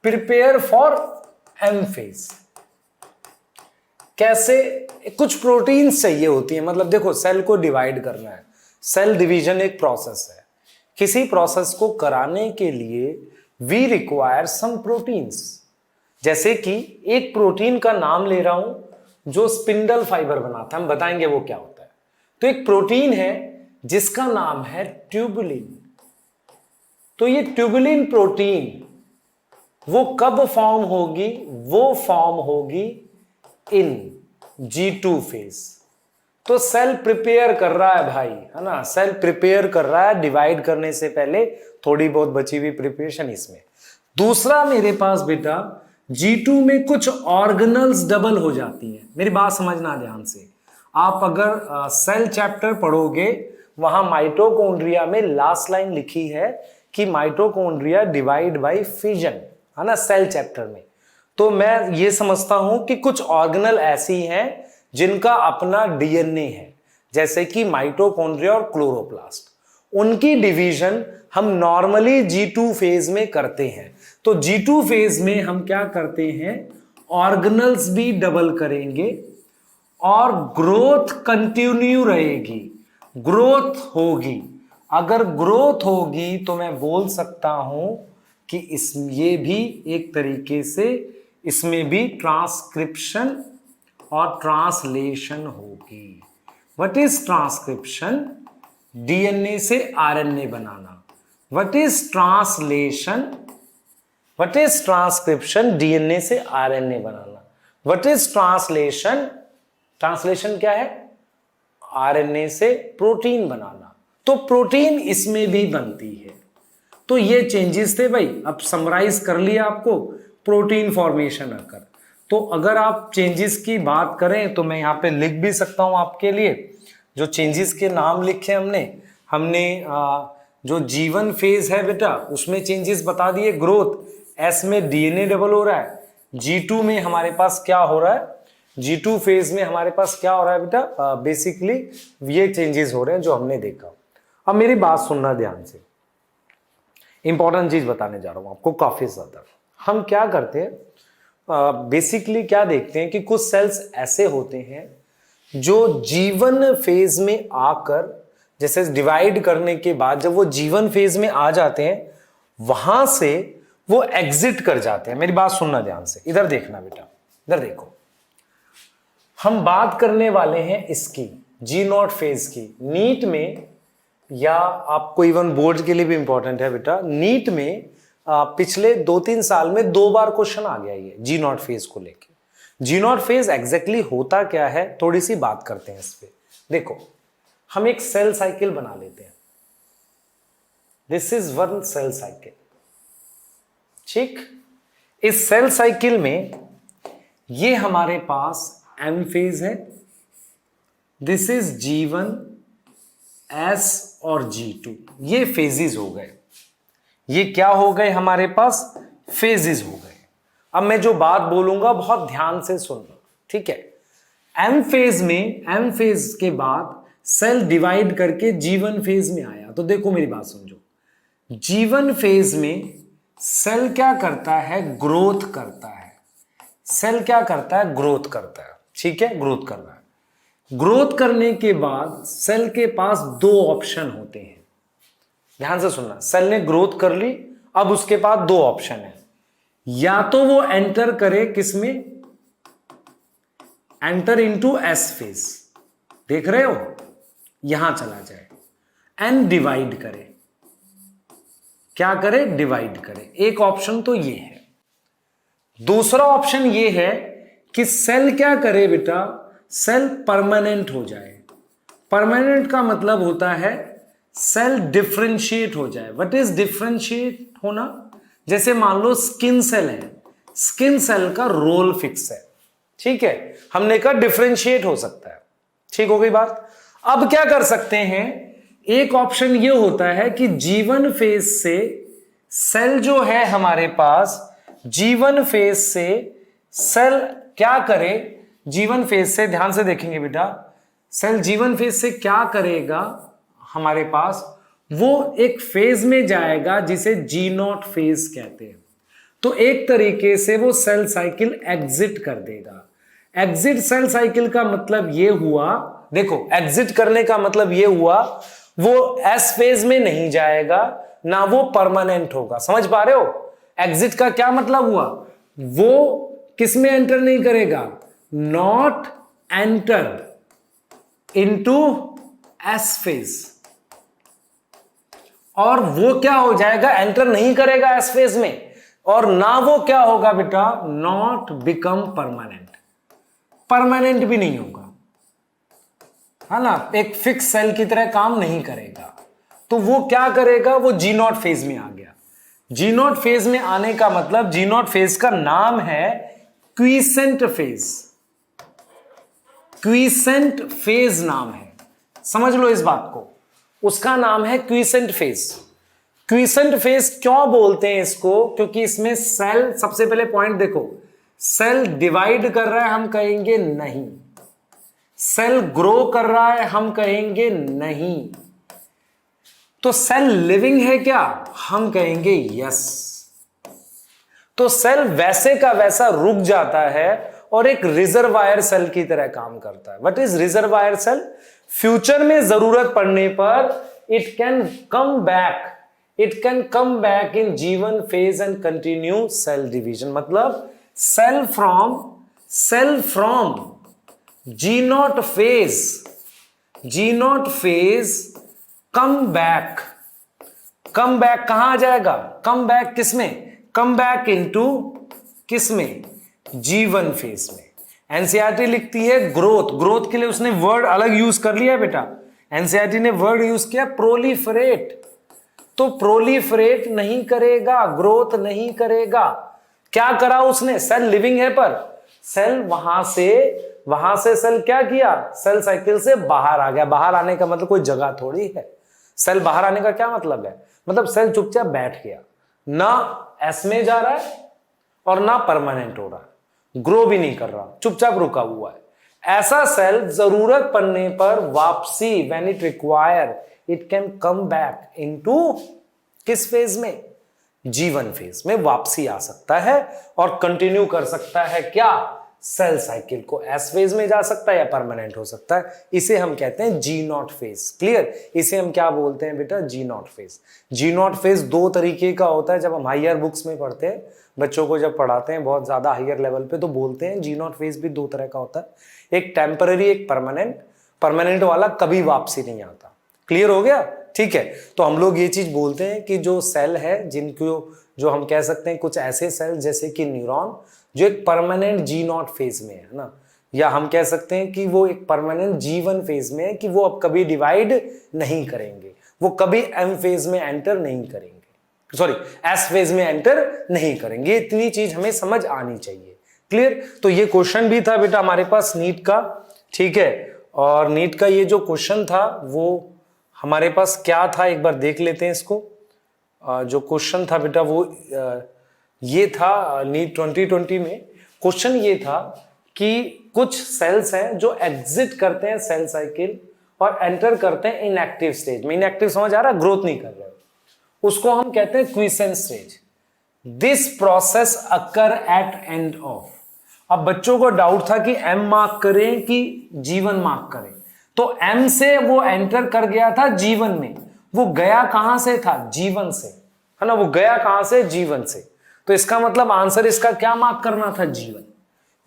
[SPEAKER 2] प्रिपेयर फॉर एम फेज। कैसे? कुछ प्रोटीन्स चाहिए होती है, मतलब देखो सेल को डिवाइड करना है, सेल डिवीजन एक प्रोसेस है। किसी प्रोसेस को कराने के लिए वी रिक्वायर सम प्रोटीन्स। जैसे कि एक प्रोटीन का नाम ले रहा हूं जो स्पिंडल फाइबर बनाता है, हम बताएंगे वो क्या होता है। तो एक प्रोटीन है जिसका नाम है ट्यूबुलिन। तो ये ट्यूबुलिन प्रोटीन वो कब फॉर्म होगी? वो फॉर्म होगी इन G2 फेज। तो सेल प्रिपेयर कर रहा है भाई, है ना, सेल प्रिपेयर कर रहा है डिवाइड करने से पहले, थोड़ी बहुत बची हुई प्रिपरेशन इसमें। दूसरा मेरे पास बेटा G2 में कुछ ऑर्गेनल्स डबल हो जाती हैं। मेरी बात समझना ध्यान से, आप अगर सेल चैप्टर पढ़ोगे वहां माइटोकॉन्ड्रिया में लास्ट लाइन लिखी है कि माइटोकॉन्ड्रिया डिवाइड बाय फिजन, है ना, सेल चैप्टर में। तो मैं ये समझता हूं कि कुछ ऑर्गेनल ऐसी हैं जिनका अपना डीएनए है, जैसे कि माइटोकॉन्ड्रिया और क्लोरोप्लास्ट। उनकी डिवीजन हम नॉर्मली G2 फेज में करते हैं। तो G2 फेज में हम क्या करते हैं, ऑर्गेनल्स भी डबल करेंगे और ग्रोथ कंटिन्यू रहेगी, ग्रोथ होगी। अगर ग्रोथ होगी तो मैं बोल सकता हूं कि ये भी एक तरीके से इसमें भी ट्रांसक्रिप्शन और ट्रांसलेशन होगी। What is transcription? डीएनए से आरएनए बनाना। What is translation? What is transcription? DNA से आरएनए बनाना। What is translation? ट्रांसलेशन क्या है? आरएनए से प्रोटीन बनाना। तो प्रोटीन इसमें भी बनती है। तो ये चेंजेस थे भाई। अब समराइज कर लिया आपको, प्रोटीन फॉर्मेशन आकर। तो अगर आप चेंजेस की बात करें तो मैं यहाँ पे लिख भी सकता हूँ आपके लिए, जो चेंजेस के नाम लिखे हमने जो G1 फेज है बेटा उसमें चेंजेस बता दिए। ग्रोथ, एस में डीएनए डबल हो रहा है। G2 में हमारे पास क्या हो रहा है, G2 फेज में हमारे पास क्या हो रहा है बेटा, बेसिकली ये चेंजेस हो रहे हैं जो हमने देखा। अब मेरी बात सुनना ध्यान से, इंपॉर्टेंट चीज बताने जा रहा हूं आपको काफी ज्यादा। हम क्या करते हैं, बेसिकली क्या देखते हैं कि कुछ सेल्स ऐसे होते हैं जो G1 फेज में आकर, जैसे डिवाइड करने के बाद जब वो G1 फेज में आ जाते हैं वहां से वो एग्जिट कर जाते हैं। मेरी बात सुनना ध्यान से, इधर देखना बेटा, इधर देखो। हम बात करने वाले हैं इसकी G0 फेज की। नीट में या आपको इवन बोर्ड के लिए भी इंपॉर्टेंट है बेटा, नीट में पिछले 2-3 साल में 2 बार क्वेश्चन आ गया ये G0 फेज को लेके। G0 फेज एग्जैक्टली होता क्या है, थोड़ी सी बात करते हैं इस पे। देखो, हम एक सेल साइकिल बना लेते हैं। This is one cell cycle, ठीक। इस सेल साइकिल में ये हमारे पास M फेज है, दिस इज G1, S और G2, ये फेजेस हो गए। ये क्या हो गए हमारे पास, फेजेस हो गए। अब मैं जो बात बोलूंगा बहुत ध्यान से सुनना, ठीक है। M फेज के बाद सेल डिवाइड करके G1 फेज में आया। तो देखो मेरी बात समझो, G1 फेज में सेल क्या करता है, ग्रोथ करता है। सेल क्या करता है, ग्रोथ करता है, ठीक है, ग्रोथ कर रहा है। ग्रोथ करने के बाद सेल के पास 2 ऑप्शन होते हैं। ध्यान से सुनना, सेल ने ग्रोथ कर ली, अब उसके पास 2 ऑप्शन है। या तो वो एंटर करे किसमें, एंटर इनटू एस फेज, देख रहे हो, यहां चला जाए एंड डिवाइड करे। क्या करे, डिवाइड करे। एक ऑप्शन तो ये है। दूसरा ऑप्शन ये है कि सेल क्या करे बेटा, सेल परमानेंट हो जाए। परमानेंट का मतलब होता है सेल डिफरेंशिएट हो जाए। व्हाट इज डिफरेंशिएट होना, जैसे मान लो स्किन सेल है, स्किन सेल का रोल फिक्स है, ठीक है, हमने कहा डिफरेंशिएट हो सकता है, ठीक हो गई बात। अब क्या कर सकते हैं, एक ऑप्शन ये होता है कि G1 फेज से सेल जो है हमारे पास, G1 फेज से सेल क्या करे, G1 फेज से, ध्यान से देखेंगे बेटा, सेल G1 फेज से क्या करेगा हमारे पास, वो एक फेज में जाएगा जिसे G0 फेज कहते हैं। तो एक तरीके से वो सेल साइकिल एग्जिट कर देगा। एग्जिट सेल साइकिल का मतलब ये हुआ, देखो एग्जिट करने का मतलब ये हुआ, वो एस फेज में नहीं जाएगा, ना वो परमानेंट होगा। समझ पा रहे हो, एग्जिट का क्या मतलब हुआ, वो किस में एंटर नहीं करेगा, not enter into S phase, और वो क्या हो जाएगा, एंटर नहीं करेगा एस फेज में, और ना वो क्या होगा बेटा, नॉट बिकम परमानेंट, परमानेंट भी नहीं होगा। है ना, एक फिक्स सेल की तरह काम नहीं करेगा। तो वो क्या करेगा, वो जी नॉट फेज में आ गया। जी नॉट फेज में आने का मतलब, जी नॉट फेज का नाम है क्वीसेंट फेज। क्वीसेंट फेज नाम है, समझ लो इस बात को, उसका नाम है क्वीसेंट फेज। क्वीसेंट फेज क्यों बोलते हैं इसको, क्योंकि इसमें सेल, सबसे पहले पॉइंट देखो, सेल डिवाइड कर रहा है हम कहेंगे नहीं, सेल ग्रो कर रहा है हम कहेंगे नहीं, तो सेल लिविंग है क्या, हम कहेंगे यस। तो सेल वैसे का वैसा रुक जाता है और एक रिजर्वायर सेल की तरह काम करता है। What is reservoir cell? Future में जरूरत पड़ने पर it can come back, it can come back in G1 phase and continue cell division. मतलब cell from G naught phase come back कहां आ जाएगा, कम बैक किसमें, कम बैक इनटू किसमें, G1 फेज में। एनसीईआरटी लिखती है ग्रोथ, ग्रोथ के लिए उसने वर्ड अलग यूज कर लिया बेटा, एनसीईआरटी ने वर्ड यूज किया प्रोलीफरेट। तो प्रोलीफरेट नहीं करेगा, ग्रोथ नहीं करेगा। क्या करा उसने, सेल लिविंग है पर सेल वहां से सेल क्या किया, सेल साइकिल से बाहर आ गया। बाहर आने का मतलब कोई जगह थोड़ी है, सेल बाहर आने का क्या मतलब है, मतलब सेल चुपचाप बैठ गया, ना एस में जा रहा है और ना परमानेंट हो रहा है, ग्रो भी नहीं कर रहा, चुपचाप रुका हुआ है। ऐसा सेल जरूरत पड़ने पर वापसी, when it require it can come back into किस फेज में, G1 फेज में वापसी आ सकता है और कंटिन्यू कर सकता है क्या, सेल साइकिल को। एस फेज में जा सकता है या परमानेंट हो सकता है, इसे हम कहते हैं जी नॉट फेज। क्लियर, इसे हम क्या बोलते हैं बेटा, G naught phase. G naught phase दो तरीके का होता है, जब हम हायर बुक्स में पढ़ते हैं, बच्चों को जब पढ़ाते हैं बहुत ज्यादा हायर लेवल पे, तो बोलते हैं जी नॉट फेज भी दो तरह का होता है, एक टेम्पररी, एक परमानेंट। परमानेंट वाला कभी वापसी नहीं आता। क्लियर हो गया, ठीक है। तो हम लोग ये चीज बोलते हैं कि जो सेल है, जिनको जो हम कह सकते हैं कुछ ऐसे सेल जैसे कि न्यूरॉन, जो एक परमानेंट जी नॉट फेज में है ना, या हम कह सकते हैं कि वो एक परमानेंट G1 फेज में है, कि वो अब कभी डिवाइड नहीं करेंगे, वो कभी M फेज में एंटर नहीं करेंगे, सॉरी S फेज में एंटर नहीं करेंगे। इतनी चीज हमें समझ आनी चाहिए। क्लियर, तो ये क्वेश्चन भी था बेटा हमारे पास नीट का, ठीक है। और नीट का ये जो क्वेश्चन था वो हमारे पास क्या था, एक बार देख लेते हैं इसको। जो क्वेश्चन था बेटा वो ये था नीट 2020 में। क्वेश्चन ये था कि कुछ सेल्स हैं जो एग्जिट करते हैं सेल साइकिल और एंटर करते हैं इनएक्टिव स्टेज में। इनएक्टिव समझ आ रहा है, ग्रोथ नहीं कर रहे, उसको हम कहते हैं quiescent stage. This process occur at end of. अब बच्चों को डाउट था कि M मार्क करें कि G1 मार्क करें, तो M से वो एंटर कर गया था G1 में, वो गया कहां से था, G1 से, है ना, वो गया कहां से, G1 से। तो इसका मतलब आंसर इसका क्या मार्क करना था, G1।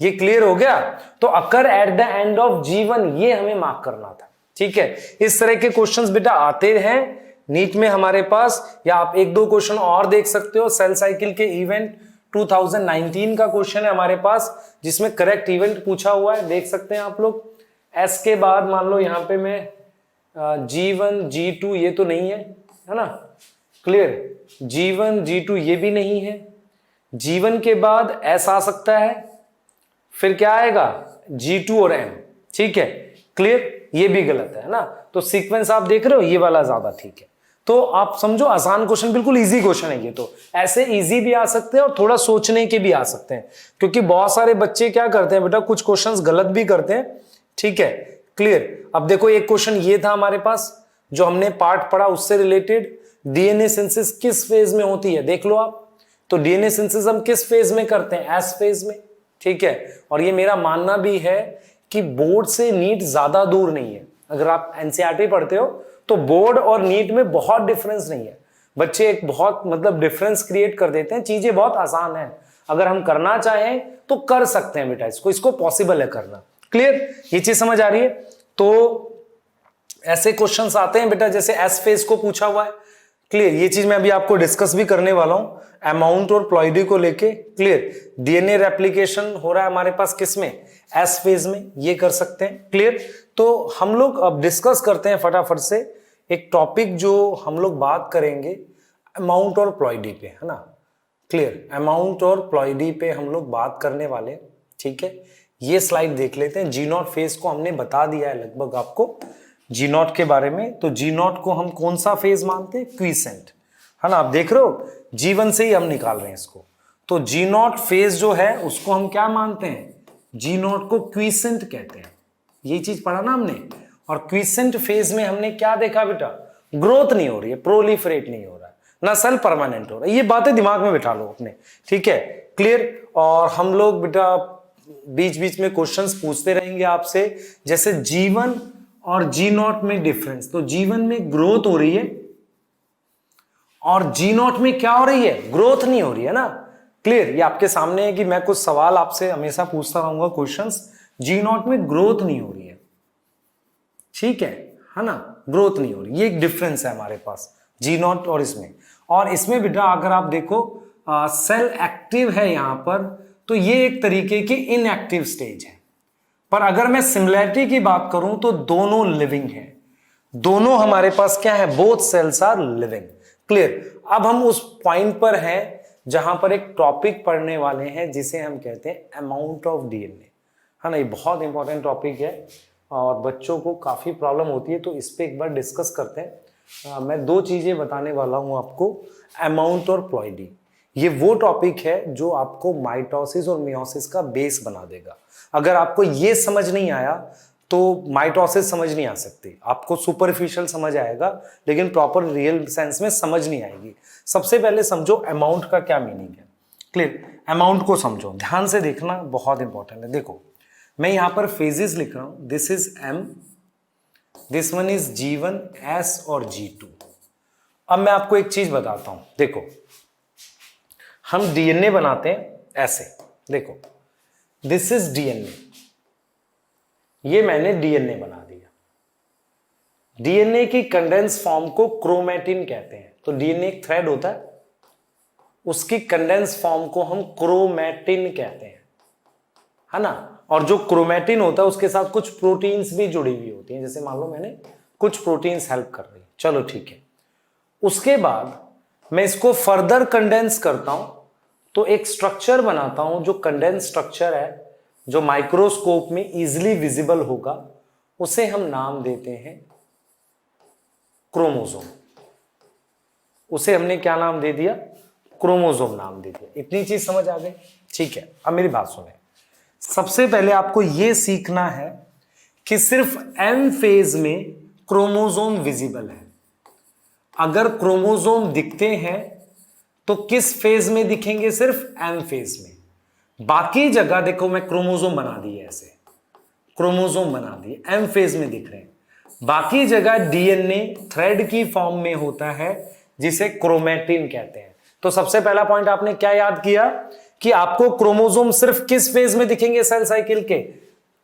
[SPEAKER 2] ये क्लियर हो गया। तो occur at the end of G1 ये हमें मार्क करना था, ठीक है। इस तरह के क्वेश्चंस बेटा आते हैं नीट में हमारे पास, या आप एक दो क्वेश्चन और देख सकते हो। सेल साइकिल के इवेंट 2019 का क्वेश्चन है हमारे पास, जिसमें करेक्ट इवेंट पूछा हुआ है, देख सकते हैं आप लोग। एस के बाद मान लो यहां पे मैं G1 G2 ये तो नहीं है ना, क्लियर, G1 G2 ये भी नहीं है। G1 के बाद S आ सकता है, फिर क्या आएगा, G2 और M, ठीक है, क्लियर, ये भी गलत है ना। तो सीक्वेंस आप देख रहे हो, ये वाला ज्यादा ठीक है। तो आप समझो आसान क्वेश्चन, बिल्कुल इजी क्वेश्चन है ये। तो ऐसे इजी भी आ सकते हैं और थोड़ा सोचने के भी आ सकते हैं, क्योंकि बहुत सारे बच्चे क्या करते हैं बेटा, कुछ क्वेश्चंस गलत भी करते हैं, ठीक है, क्लियर। अब देखो एक क्वेश्चन ये था हमारे पास जो हमने पार्ट पढ़ा, उससे रिलेटेड, डीएनए सिंथेसिस किस फेज में होती है, देख लो आप। तो डीएनए सिंथेसिस हम किस फेज में करते हैं, एस फेज में, ठीक है। और ये मेरा मानना भी है कि बोर्ड से नीट ज्यादा दूर नहीं है। अगर आप एनसीईआरटी पढ़ते हो तो बोर्ड और नीट में बहुत डिफरेंस नहीं है। बच्चे एक बहुत मतलब डिफरेंस क्रिएट कर देते हैं, चीजें बहुत आसान है, अगर हम करना चाहें तो कर सकते हैं बेटा, इसको पॉसिबल है करना। क्लियर, ये चीज समझ आ रही है। तो ऐसे क्वेश्चंस आते हैं बेटा, जैसे एस फेज को पूछा हुआ है, क्लियर, ये चीज मैं अभी आपको डिस्कस भी करने वाला हूं, अमाउंट और प्लॉइडी को लेके, क्लियर। डीएनए रेप्लिकेशन हो रहा है हमारे पास किसमें, एस फेज में, ये कर सकते हैं, क्लियर। तो हम लोग अब डिस्कस करते हैं फटाफट से एक टॉपिक जो हम लोग बात करेंगे अमाउंट और प्लॉइडी पे, है ना। क्लियर, अमाउंट और प्लॉइडी पे हम लोग बात करने वाले हैं, ठीक है। ये स्लाइड देख लेते हैं। जी नॉट फेज को हमने बता दिया है लगभग आपको जी नॉट के बारे में। तो जी नॉट को हम कौन सा फेज मानते हैं? क्वीसेंट, है ना। आप देख रहे हो जीवन से ही हम निकाल रहे हैं इसको। तो जी नॉट फेज जो है उसको हम क्या मानते हैं? जी नॉट को क्वीसेंट कहते हैं। यही चीज पढ़ा ना हमने। और क्वीसेंट फेज में हमने क्या देखा बेटा? ग्रोथ नहीं हो रही है, प्रोलिफरेट नहीं हो रहा है, ना सेल परमानेंट हो रहा है। ये बातें दिमाग में बिठा लो अपने, ठीक है। क्लियर। और हम लोग बेटा बीच बीच में क्वेश्चंस पूछते रहेंगे आपसे, जैसे जीवन और जी नॉट में डिफरेंस। तो जीवन में ग्रोथ हो रही है और जी नॉट में क्या हो रही है? ग्रोथ नहीं हो रही है ना। क्लियर। ये आपके सामने है कि मैं कुछ सवाल आपसे हमेशा पूछता रहूंगा क्वेश्चंस। जी नॉट में ग्रोथ नहीं हो रही है, ठीक है ना। ग्रोथ नहीं हो रही, ये एक डिफरेंस है हमारे पास जी नॉट और इसमें। और इसमें बेटा अगर आप देखो सेल एक्टिव है यहां पर, तो ये एक तरीके की इनएक्टिव स्टेज है। पर अगर मैं सिमिलैरिटी की बात करूं तो दोनों लिविंग है, दोनों हमारे पास क्या है? Both cells are living. Clear. अब हम उस पॉइंट पर हैं जहां पर एक टॉपिक पढ़ने वाले हैं जिसे हम कहते हैं अमाउंट ऑफ डीएनए, है ना। ये बहुत इंपॉर्टेंट टॉपिक है और बच्चों को काफी प्रॉब्लम होती है, तो इस पे एक बार डिस्कस करते हैं। मैं दो चीजें बताने वाला हूं आपको, अमाउंट और प्लॉइडी। ये वो टॉपिक है जो आपको माइटोसिस और मियोसिस का बेस बना देगा। अगर आपको ये समझ नहीं आया तो माइटोसिस समझ नहीं आ सकती, आपको सुपरफिशियल समझ आएगा लेकिन प्रॉपर रियल सेंस में समझ नहीं आएगी। सबसे पहले समझो अमाउंट का क्या मीनिंग है। क्लियर। अमाउंट को समझो, ध्यान से देखना, बहुत इंपॉर्टेंट है। देखो मैं यहां पर फेजेस लिख रहा हूं, this is M, this one is G1, S और G2। अब मैं आपको एक चीज बताता हूं, देखो हम डीएनए बनाते हैं ऐसे, देखो दिस इज डीएनए, ये मैंने डीएनए बना दिया। डीएनए की कंडेंस फॉर्म को क्रोमैटिन कहते हैं। तो डीएनए एक थ्रेड होता है, उसकी कंडेंस फॉर्म को हम क्रोमैटिन कहते हैं, है ना। और जो क्रोमैटिन होता है उसके साथ कुछ प्रोटीन्स भी जुड़ी हुई होती हैं, जैसे मान लो मैंने कुछ प्रोटीन्स हेल्प कर रही है, चलो ठीक है। उसके बाद मैं इसको फर्दर कंडेंस करता हूं तो एक स्ट्रक्चर बनाता हूं जो कंडेंस स्ट्रक्चर है, जो माइक्रोस्कोप में इजीली विजिबल होगा, उसे हम नाम देते हैं क्रोमोसोम। उसे हमने क्या नाम दे दिया? क्रोमोसोम नाम दे दिया। इतनी चीज समझ आ गई, ठीक है। अब मेरी बात सुने, सबसे पहले आपको यह सीखना है कि सिर्फ एम फेज में क्रोमोसोम विजिबल है। अगर क्रोमोसोम दिखते हैं तो किस फेज में दिखेंगे? सिर्फ एम फेज में। बाकी जगह देखो मैं क्रोमोसोम बना दिए, ऐसे क्रोमोसोम बना दिए, एम फेज में दिख रहे हैं। बाकी जगह डीएनए थ्रेड की फॉर्म में होता है जिसे क्रोमैटिन कहते हैं। तो सबसे पहला पॉइंट आपने क्या याद किया कि आपको क्रोमोसोम सिर्फ किस फेज में दिखेंगे? सेल साइकिल के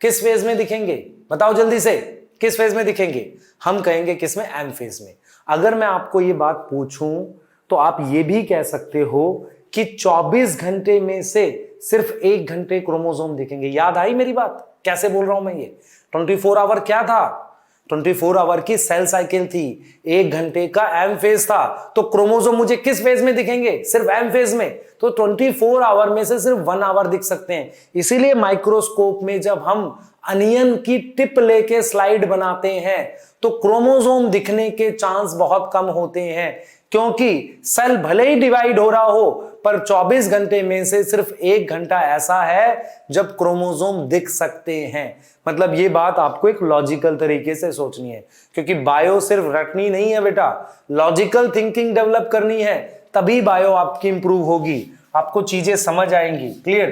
[SPEAKER 2] किस फेज में दिखेंगे? बताओ जल्दी से, किस फेज में दिखेंगे? हम कहेंगे किस में? एम फेज में। अगर मैं आपको ये बात पूछूं तो आप ये भी कह सकते हो कि 24 घंटे में से सिर्फ 1 घंटे क्रोमोसोम दिखेंगे। याद आई मेरी बात? कैसे बोल रहा हूं मैं ये? 24 आवर क्या था? 24 आवर की सेल साइकिल थी, 1 घंटे का एम फेज था। तो क्रोमोसोम मुझे किस फेज में दिखेंगे? सिर्फ एम फेज में। तो 24 आवर में से सिर्फ 1 आवर दिख सकते हैं। इसीलिए माइक्रोस्कोप में जब हम अनियन की टिप लेके स्लाइड बनाते हैं तो क्रोमोसोम दिखने के चांस बहुत कम होते हैं, क्योंकि सेल भले ही डिवाइड हो रहा हो पर 24 घंटे में से सिर्फ 1 घंटा ऐसा है जब क्रोमोसोम दिख सकते हैं। मतलब ये बात आपको एक लॉजिकल तरीके से सोचनी है, क्योंकि बायो सिर्फ रटनी नहीं है बेटा, लॉजिकल थिंकिंग डेवलप करनी है, तभी बायो आपकी इंप्रूव होगी, आपको चीजें समझ आएंगी। क्लियर?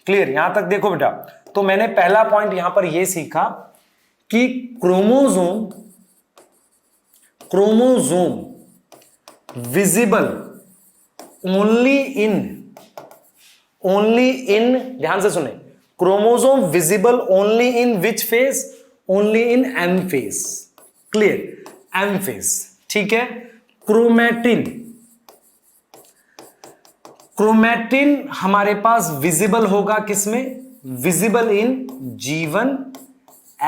[SPEAKER 2] क्लियर? यहां तक देखो बेटा। तो मैंने पहला पॉइंट यहां पर यह सीखा कि क्रोमोसोम विजिबल ओनली इन ध्यान से सुने, chromosome visible only in which phase? Only in M phase. Clear? M phase, ठीक है। क्रोमैटिन हमारे पास विजिबल होगा किसमें? विजिबल इन G1,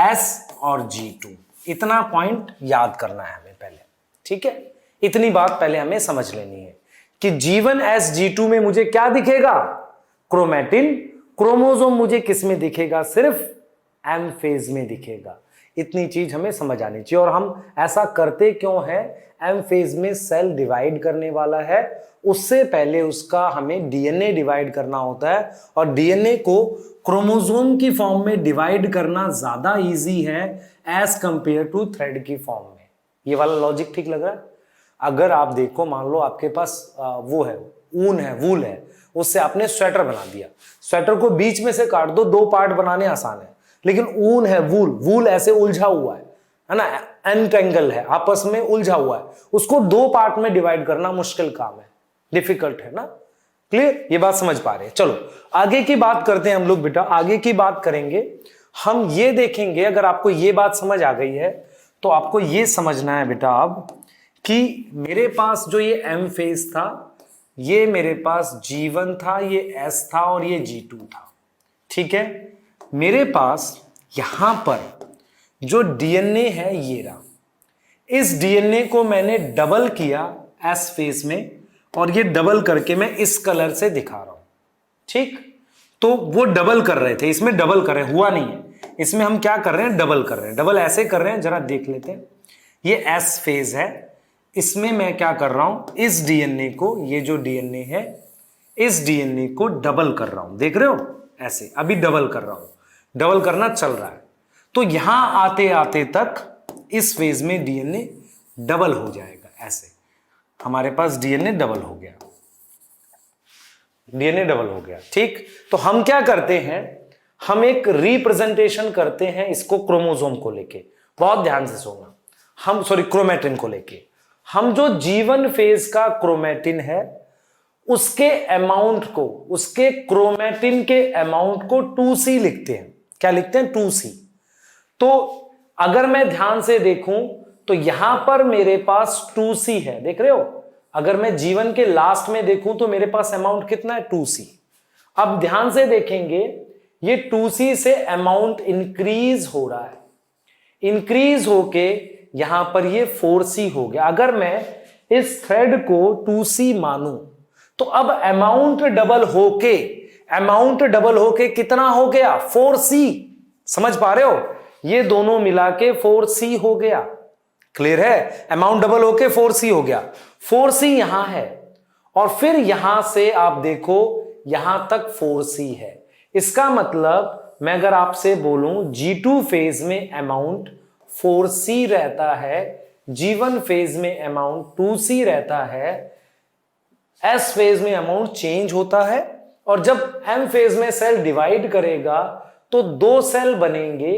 [SPEAKER 2] S और G2, इतना पॉइंट याद करना है हमें पहले, ठीक है। इतनी बात पहले हमें समझ लेनी है कि G1S G2 में मुझे क्या दिखेगा, क्रोमैटिन। क्रोमोसोम मुझे किस में दिखेगा, सिर्फ M फेज में दिखेगा। इतनी चीज हमें समझ आनी चाहिए। और हम ऐसा करते क्यों है, M फेज में सेल डिवाइड करने वाला है, उससे पहले उसका हमें डीएनए डिवाइड करना होता है, और डीएनए को क्रोमोसोम की फॉर्म में डिवाइड करना ज्यादा इजी है एज कंपेयर टू थ्रेड की फॉर्म में। ये वाला लॉजिक ठीक लग रहा है? अगर आप देखो, मान लो आपके पास वो है, ऊन है, वूल है, उससे आपने स्वेटर बना दिया। स्वेटर को बीच में से काट दो, दो पार्ट बनाने आसान है, लेकिन ऊन है, वूल ऐसे उलझा हुआ है ना, एंटेंगल है, आपस में उलझा हुआ है, उसको दो पार्ट में डिवाइड करना मुश्किल काम है, डिफिकल्ट है ना। क्लियर? ये बात समझ पा रहे हैं? चलो आगे की बात करते हैं हम लोग बेटा। आगे की बात करेंगे हम, ये देखेंगे, अगर आपको ये बात समझ आ गई है तो आपको ये समझना है बेटा अब कि मेरे पास जो ये M फेज था, ये मेरे पास G1 था, ये S था और ये G2 था, ठीक है। मेरे पास यहां पर जो डीएनए है ये रहा, इस डीएनए को मैंने डबल किया S फेज में, और ये डबल करके मैं इस कलर से दिखा रहा हूं, ठीक। तो वो डबल कर रहे थे, इसमें डबल कर रहे हैं, हुआ नहीं है, इसमें हम क्या कर रहे हैं, डबल कर रहे हैं। डबल ऐसे कर रहे हैं, जरा देख लेते हैं। ये S फेज है, इसमें मैं क्या कर रहा हूं, इस डीएनए को, ये जो डीएनए है, इस डीएनए को डबल कर रहा हूं, देख रहे हो, ऐसे अभी डबल कर रहा हूं, डबल करना चल रहा है। तो यहां आते आते तक इस फेज में डीएनए डबल हो जाएगा, ऐसे हमारे पास डीएनए डबल हो गया, डीएनए डबल हो गया, ठीक। तो हम क्या करते हैं, हम एक रिप्रेजेंटेशन करते हैं इसको क्रोमोसोम को लेके, बहुत ध्यान से सुनना, हम क्रोमैटिन को लेके, हम जो G1 फेज का क्रोमैटिन है उसके अमाउंट को, उसके क्रोमैटिन के अमाउंट को 2C लिखते हैं। क्या लिखते हैं, 2C। तो अगर मैं ध्यान से देखूं तो यहां पर मेरे पास 2C है, देख रहे हो। अगर मैं G1 के लास्ट में देखूं तो मेरे पास अमाउंट कितना है, 2C। अब ध्यान से देखेंगे, ये 2C से अमाउंट इंक्रीज हो रहा है, इंक्रीज होके यहां पर ये 4C हो गया। अगर मैं इस थ्रेड को 2C मानूं तो अब अमाउंट डबल होके कितना हो गया, 4C। समझ पा रहे हो, ये दोनों मिला के 4C हो गया। क्लियर है? अमाउंट डबल होके 4C हो गया, 4C यहां है, और फिर यहां से आप देखो यहां तक 4C है। इसका मतलब मैं अगर आपसे बोलूं G2 फेज में अमाउंट 4C रहता है, G1 फेज में अमाउंट 2C रहता है, S फेज में अमाउंट चेंज होता है, और जब M फेज में सेल डिवाइड करेगा तो दो सेल बनेंगे,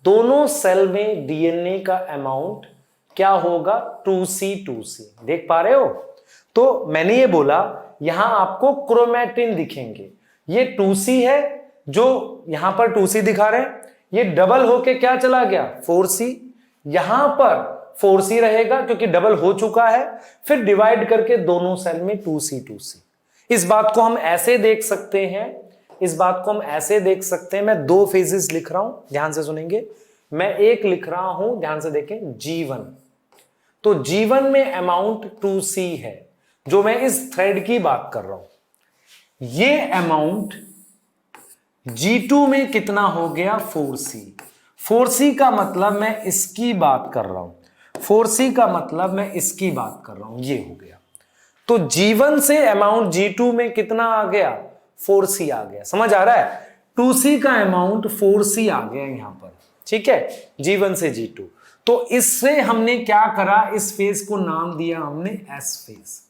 [SPEAKER 2] दोनों सेल में डीएनए का अमाउंट क्या होगा, 2C 2C। देख पा रहे हो? तो मैंने ये बोला यहां आपको क्रोमैटिन दिखेंगे, ये 2C है, जो यहां पर 2C दिखा रहे हैं, ये डबल होके क्या चला गया, 4C। यहां पर 4C रहेगा क्योंकि डबल हो चुका है, फिर डिवाइड करके दोनों सेल में 2C 2C। इस बात को हम ऐसे देख सकते हैं, इस बात को हम ऐसे देख सकते हैं, मैं दो फेजेस लिख रहा हूं, ध्यान से सुनेंगे। मैं एक लिख रहा हूं, ध्यान से देखें, G1। तो G1 में अमाउंट 2C है, जो मैं इस थ्रेड की बात कर रहा हूं। ये अमाउंट G2 में कितना हो गया, 4C। 4C का मतलब मैं इसकी बात कर रहा हूं, 4C का मतलब मैं इसकी बात कर रहा हूं, ये हो गया। तो G1 से अमाउंट G2 में कितना आ गया, 4C आ गया। समझ आ रहा है? 2C का अमाउंट 4C आ गया यहां पर, ठीक है, G1 से G2। तो इससे हमने क्या करा, इस फेज को नाम दिया हमने S फेज।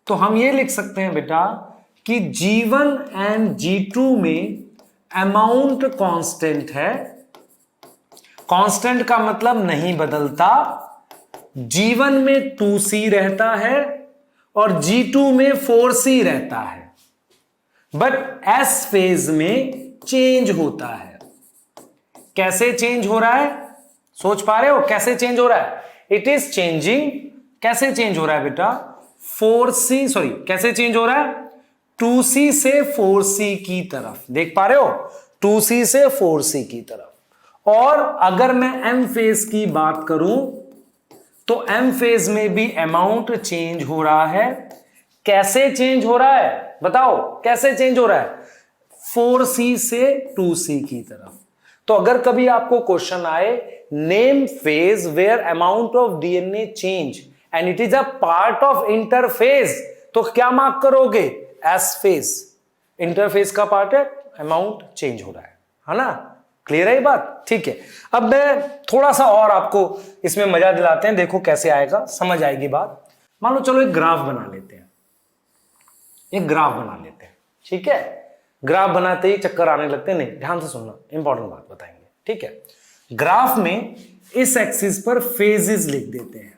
[SPEAKER 2] तो हम ये लिख सकते हैं बेटा कि G1 एंड G2 में अमाउंट कांस्टेंट है, कांस्टेंट का मतलब नहीं बदलता। G1 में 2C रहता है और G2 में 4C रहता है, बट S फेज में चेंज होता है। कैसे चेंज हो रहा है, सोच पा रहे हो कैसे चेंज हो रहा है? इट इज चेंजिंग, कैसे चेंज हो रहा है बेटा, 4C, सॉरी, कैसे चेंज हो रहा है, 2C से 4C की तरफ। देख पा रहे हो, 2C से 4C की तरफ। और अगर मैं एम फेज की बात करूं तो एम फेज में भी अमाउंट चेंज हो रहा है। कैसे चेंज हो रहा है बताओ, कैसे चेंज हो रहा है? 4C से 2C की तरफ। तो अगर कभी आपको क्वेश्चन आए name phase where amount of DNA change and it is a part of interphase, तो क्या मार्क करोगे? एस फेज, इंटरफेज का पार्ट है, अमाउंट चेंज हो रहा है ना? क्लियर है ये बात? ठीक है। अब मैं थोड़ा सा और आपको इसमें मजा दिलाते हैं, देखो कैसे आएगा, समझ आएगी बात। मान लो चलो एक ग्राफ बना लेते हैं, एक ग्राफ बना लेते हैं, ठीक है? ग्राफ बनाते ही चक्कर आने लगते हैं, नहीं ध्यान से सुनना, इंपॉर्टेंट बात बताएंगे, ठीक है? ग्राफ में इस एक्सिस पर फेजेस लिख देते हैं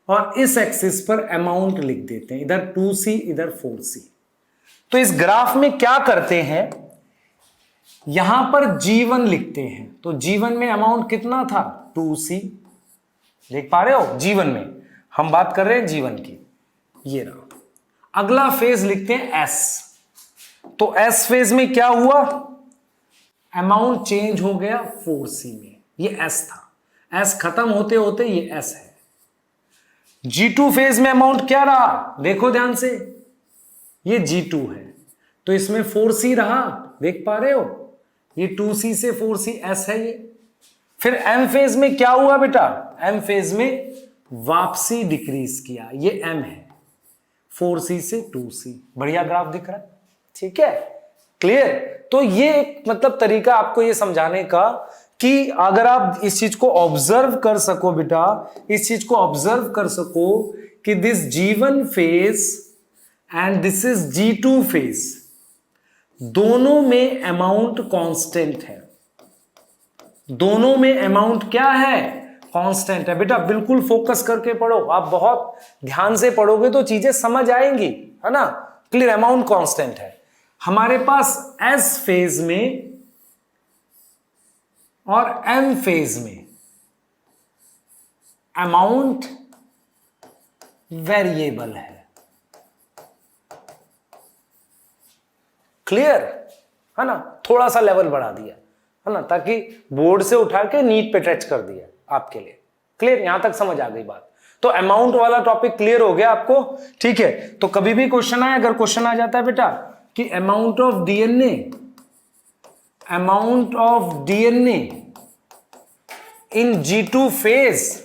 [SPEAKER 2] और इस एक्सिस पर अमाउंट लिख देते हैं, इधर 2C इधर 4C। तो इस ग्राफ में क्या करते हैं, यहां पर G1 लिखते हैं, तो G1 में अमाउंट कितना था? 2C। देख पा रहे हो? G1 में हम बात कर रहे हैं G1 की, ये रहा। अगला फेज लिखते हैं S, तो S फेज में क्या हुआ? अमाउंट चेंज हो गया 4C में, ये S था, S खत्म होते होते ये S है। G2 फेज में अमाउंट क्या रहा? देखो ध्यान से, ये G2 है, तो इसमें 4C रहा, देख पा रहे हो? ये 2C से 4C S है ये। फिर M फेज में क्या हुआ बेटा? M फेज में वापसी डिक्रीज किया, ये M है, 4C से 2C। बढ़िया ग्राफ दिख रहा है, ठीक है? क्लियर? तो ये एक मतलब तरीका आपको ये समझाने का कि अगर आप इस चीज को ऑब्जर्व कर सको बेटा, इस चीज को ऑब्जर्व कर सको कि this G1 phase and this is G2 phase, दोनों में अमाउंट कांस्टेंट है, दोनों में अमाउंट क्या है? कांस्टेंट है। बेटा बिल्कुल फोकस करके पढ़ो, आप बहुत ध्यान से पढ़ोगे तो चीजें समझ आएंगी, है ना? क्लियर? अमाउंट कांस्टेंट है। हमारे पास एस फेज में और एम फेज में अमाउंट वेरिएबल है। क्लियर है ना? थोड़ा सा लेवल बढ़ा दिया, है ना, ताकि बोर्ड से उठा के नीट पे टच कर दिया आपके लिए। क्लियर? यहां तक समझ आ गई बात? तो अमाउंट वाला टॉपिक क्लियर हो गया आपको, ठीक है? तो कभी भी क्वेश्चन आए, अगर क्वेश्चन आ जाता है बेटा कि amount of DNA, amount of DNA in G2 phase,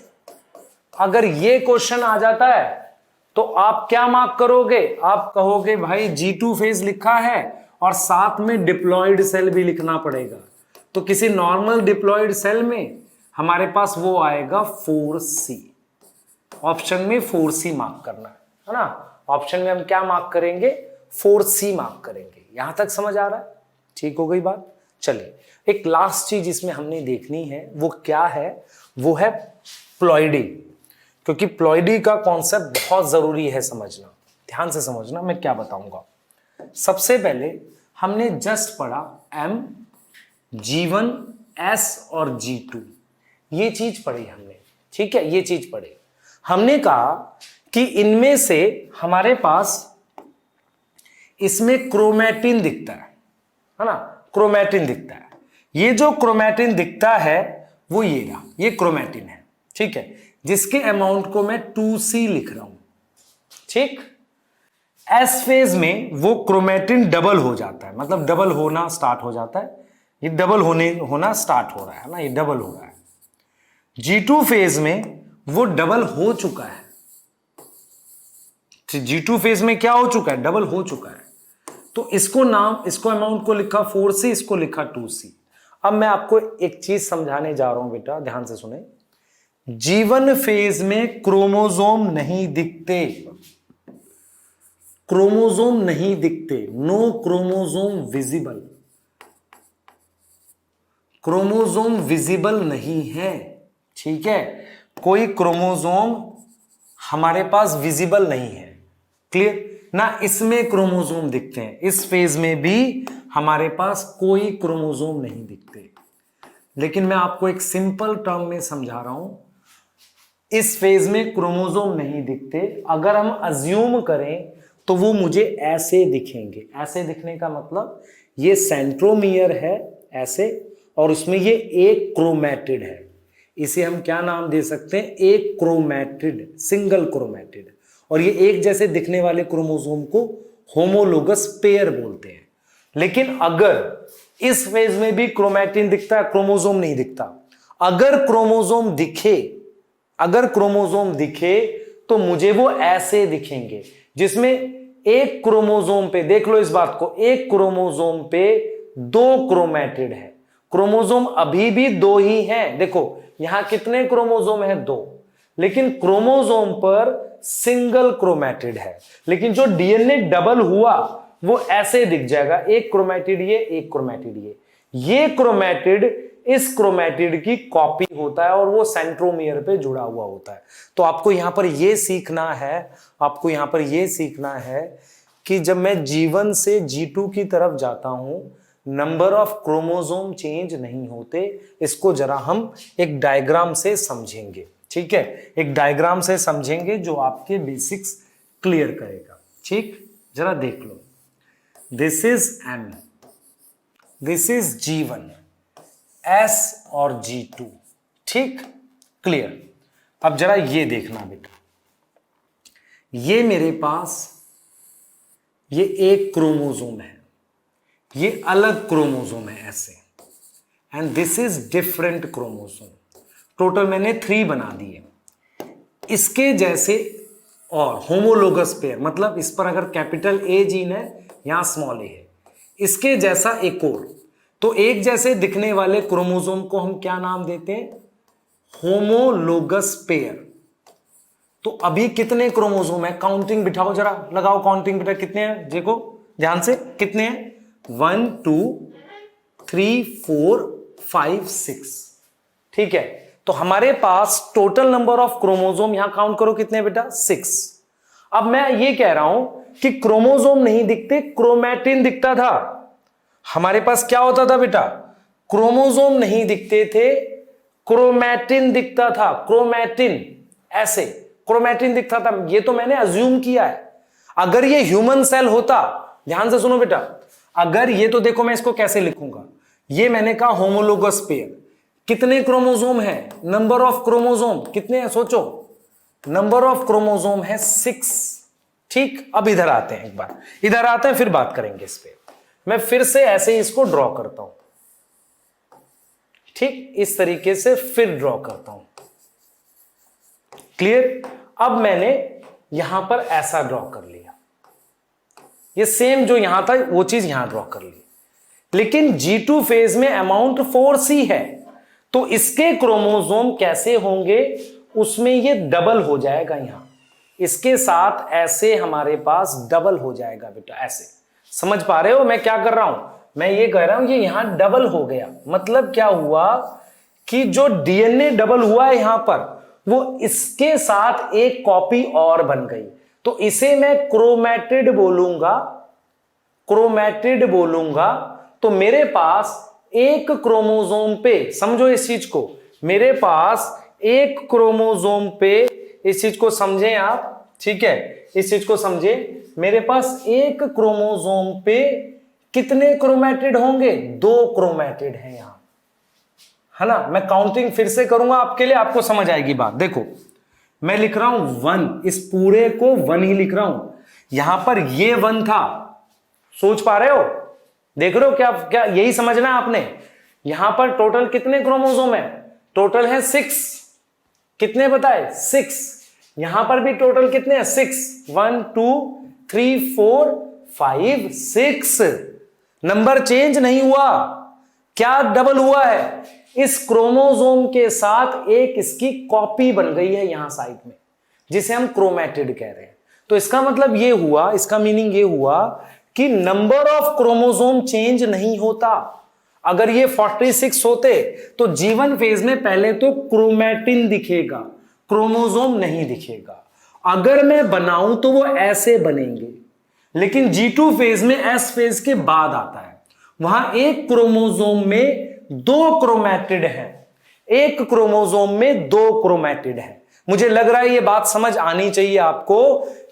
[SPEAKER 2] अगर ये क्वेश्चन आ जाता है तो आप क्या मार्क करोगे? आप कहोगे भाई G2 फेज लिखा है और साथ में डिप्लॉयड सेल भी लिखना पड़ेगा। तो किसी नॉर्मल डिप्लॉयड सेल में हमारे पास वो आएगा 4C। ऑप्शन में 4C मार्क करना है ना? ऑप्शन में हम क्या मार्क करेंगे? 4C मार्क करेंगे। यहां तक समझ आ रहा है? ठीक हो गई बात? चलिए एक लास्ट चीज इसमें हमने देखनी है, वो क्या है? वो है प्लॉइडी, क्योंकि प्लॉइडी का कॉन्सेप्ट बहुत जरूरी है समझना। ध्यान से समझना, मैं क्या बताऊंगा। सबसे पहले हमने जस्ट पढ़ा M, G1, S और G2, ये चीज पढ़ी हमने, ठीक है? ये चीज पढ़ी। हमने कहा कि इनमें से हमारे पास इसमें क्रोमैटिन दिखता है ना? क्रोमैटिन दिखता है। ये जो क्रोमैटिन दिखता है वो ये रहा, ये क्रोमैटिन है, ठीक है? जिसके अमाउंट को मैं 2C लिख रहा हूं, ठीक? एस फेज में वो क्रोमैटिन डबल हो जाता है, मतलब डबल होना स्टार्ट हो जाता है। ये डबल होना स्टार्ट हो रहा है ना, ये डबल हो रहा है। G2 फेज में वो डबल हो चुका है। G2 फेज में क्या हो चुका है? डबल हो चुका है। तो इसको अमाउंट को लिखा 4C, इसको लिखा 2C। अब मैं आपको एक चीज समझाने जा रहा हूं बेटा, ध्यान से सुने। G1 फेज में क्रोमोसोम नहीं दिखते, क्रोमोसोम नहीं दिखते, no chromosome visible, chromosome visible नहीं है, ठीक है? कोई क्रोमोसोम हमारे पास विजिबल नहीं है। क्लियर ना? इसमें क्रोमोसोम दिखते हैं, इस फेज में भी हमारे पास कोई क्रोमोसोम नहीं दिखते। लेकिन मैं आपको एक सिंपल टर्म में समझा रहा हूं, इस फेज में क्रोमोसोम नहीं दिखते। अगर हम अज्यूम करें तो वो मुझे ऐसे दिखेंगे। ऐसे दिखने का मतलब ये सेंट्रोमियर है ऐसे, और उसमें ये एक क्रोमैटिड है। इसे हम क्या नाम दे सकते हैं? एक क्रोमैटिड, सिंगल क्रोमैटिड। और ये एक जैसे दिखने वाले क्रोमोसोम को होमोलोगस पेयर बोलते हैं। लेकिन अगर इस फेज में भी क्रोमैटिन दिखता है, क्रोमोसोम नहीं दिखता। अगर क्रोमोसोम दिखे तो मुझे वो ऐसे दिखेंगे, जिसमें एक क्रोमोसोम पे, देख लो इस बात को, एक क्रोमोसोम पे दो क्रोमैटिड है। क्रोमोसोम अभी भी दो ही हैं। देखो यहां कितने क्रोमोसोम है? दो। लेकिन क्रोमोसोम पर सिंगल क्रोमैटिड है। लेकिन जो डीएनए डबल हुआ वो ऐसे दिख जाएगा, एक क्रोमैटिड ये, एक क्रोमैटिड ये क्रोमैटिड इस क्रोमैटिड की कॉपी होता है और वो सेंट्रोमियर पे जुड़ा हुआ होता है। तो आपको यहां पर यह सीखना है कि जब मैं G1 से G2 की तरफ जाता हूं, नंबर ऑफ क्रोमोसोम चेंज नहीं होते। इसको जरा हम एक डायग्राम से समझेंगे, ठीक है? एक डायग्राम से समझेंगे जो आपके बेसिक्स क्लियर करेगा, ठीक? जरा देख लो, this is M, this is G1, S और G2, ठीक? क्लियर। अब जरा ये देखना बेटा, ये मेरे पास ये एक क्रोमोसोम है, ये अलग क्रोमोसोम है ऐसे, and this is different chromosome. Total मैंने 3 बना दिए। इसके जैसे और होमोलोगस पेयर, मतलब इस पर अगर कैपिटल ए जीन है, यहां स्मॉल ए है, इसके जैसा एक और, तो एक जैसे दिखने वाले क्रोमोसोम को हम क्या नाम देते हैं? Homologous pair. तो अभी कितने क्रोमोसोम है? काउंटिंग बिठाओ, जरा लगाओ काउंटिंग बेटा, कितने हैं? देखो ध्यान से, कितने हैं? 1 2 3 4 5 6, ठीक है? तो हमारे पास टोटल नंबर ऑफ क्रोमोसोम यहां काउंट करो, कितने बेटा? 6। अब मैं ये कह रहा हूं कि क्रोमोसोम नहीं दिखते, क्रोमैटिन दिखता था। हमारे पास क्या होता था बेटा? क्रोमोसोम नहीं दिखते थे, क्रोमैटिन दिखता था। क्रोमैटिन, ऐसे क्रोमैटिन दिखता था। ये तो मैंने अज्यूम किया है। अगर ये ह्यूमन सेल होता, ध्यान से सुनो बेटा, अगर ये, तो देखो मैं इसको कैसे लिखूंगा, ये मैंने कहा होमोलोगस पेयर। कितने क्रोमोसोम है? नंबर ऑफ क्रोमोसोम कितने हैं? सोचो, नंबर ऑफ क्रोमोसोम है 6, ठीक? अब इधर आते हैं, एक बार इधर आते हैं, फिर बात करेंगे इस पे। मैं फिर से ऐसे ही इसको ड्रॉ करता हूं, ठीक? इस तरीके से फिर ड्रॉ करता हूं, क्लियर? अब मैंने यहां पर ऐसा ड्रॉ कर लिया, ये सेम जो यहां था वो चीज यहां ड्रॉ कर ली। लेकिन G2 फेज में अमाउंट 4C है, तो इसके क्रोमोसोम कैसे होंगे? उसमें ये डबल हो जाएगा, यहां इसके साथ ऐसे हमारे पास डबल हो जाएगा बेटा, ऐसे। समझ पा रहे हो मैं क्या कर रहा हूं? मैं ये कह रहा हूं ये यहां डबल हो गया। मतलब क्या हुआ कि जो डीएनए डबल हुआ है यहां पर, वो इसके साथ एक कॉपी और बन गई। तो इसे मैं क्रोमैटिड बोलूंगा। तो मेरे पास एक क्रोमोसोम पे, समझो इस चीज को, मेरे पास एक क्रोमोसोम पे, इस चीज को समझें आप, ठीक है? इस चीज को समझें, मेरे पास एक क्रोमोसोम पे कितने क्रोमैटिड होंगे? 2 क्रोमैटिड हैं यहां, है ना? मैं काउंटिंग फिर से करूंगा आपके लिए, आपको समझ आएगी बात। देखो मैं लिख रहा हूं 1, इस पूरे को 1 ही लिख रहा हूं। यहां पर ये 1 था, सोच पा रहे हो? देख रहे हो क्या? क्या यही समझना है आपने? यहां पर टोटल कितने क्रोमोसोम है? टोटल है 6। कितने बताए? 6। यहां पर भी टोटल कितने हैं? 6। 1 2 3 4 5 6। नंबर चेंज नहीं हुआ, क्या डबल हुआ है? इस क्रोमोसोम के साथ एक इसकी कॉपी बन गई है यहां साइड में, जिसे हम क्रोमैटिड कह रहे हैं। तो इसका मतलब ये हुआ, इसका मीनिंग ये हुआ कि नंबर ऑफ क्रोमोसोम चेंज नहीं होता। अगर ये 46 होते तो G1 फेज में पहले तो क्रोमैटिन दिखेगा, क्रोमोसोम नहीं दिखेगा। अगर मैं बनाऊं तो वो ऐसे बनेंगे। लेकिन G2 फेज में S फेज के बाद आता है, वहां एक क्रोमोसोम में 2 क्रोमैटिड है, एक क्रोमोसोम में 2 क्रोमैटिड है। मुझे लग रहा है ये बात समझ आनी चाहिए आपको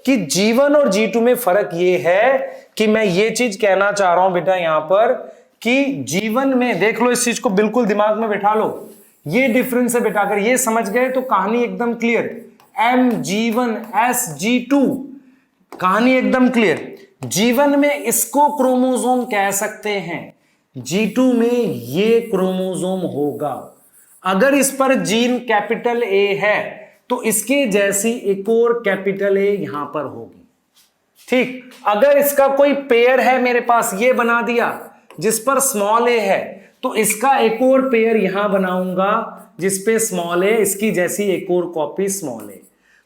[SPEAKER 2] कि G1 और G2 में फर्क ये है कि मैं ये चीज कहना चाह रहा हूं बेटा यहां पर कि जीवन में, देख लो इस चीज को बिल्कुल दिमाग में बैठा लो, ये डिफरेंस है बेटा, अगर ये समझ गए तो कहानी एकदम क्लियर। MG1SG2, कहानी एकदम क्लियर। जीवन में इसको क्रोमोसोम कह सकते हैं, G2 में ये क्रोमोसोम होगा। अगर इस पर जीन कैपिटल A है तो इसके जैसी एक और कैपिटल A यहां पर होगी। ठीक, अगर इसका कोई पेयर है मेरे पास, ये बना दिया जिस पर स्मॉल a है, तो इसका एक और पेयर यहां बनाऊंगा जिस पे स्मॉल a, इसकी जैसी एक और कॉपी स्मॉल a।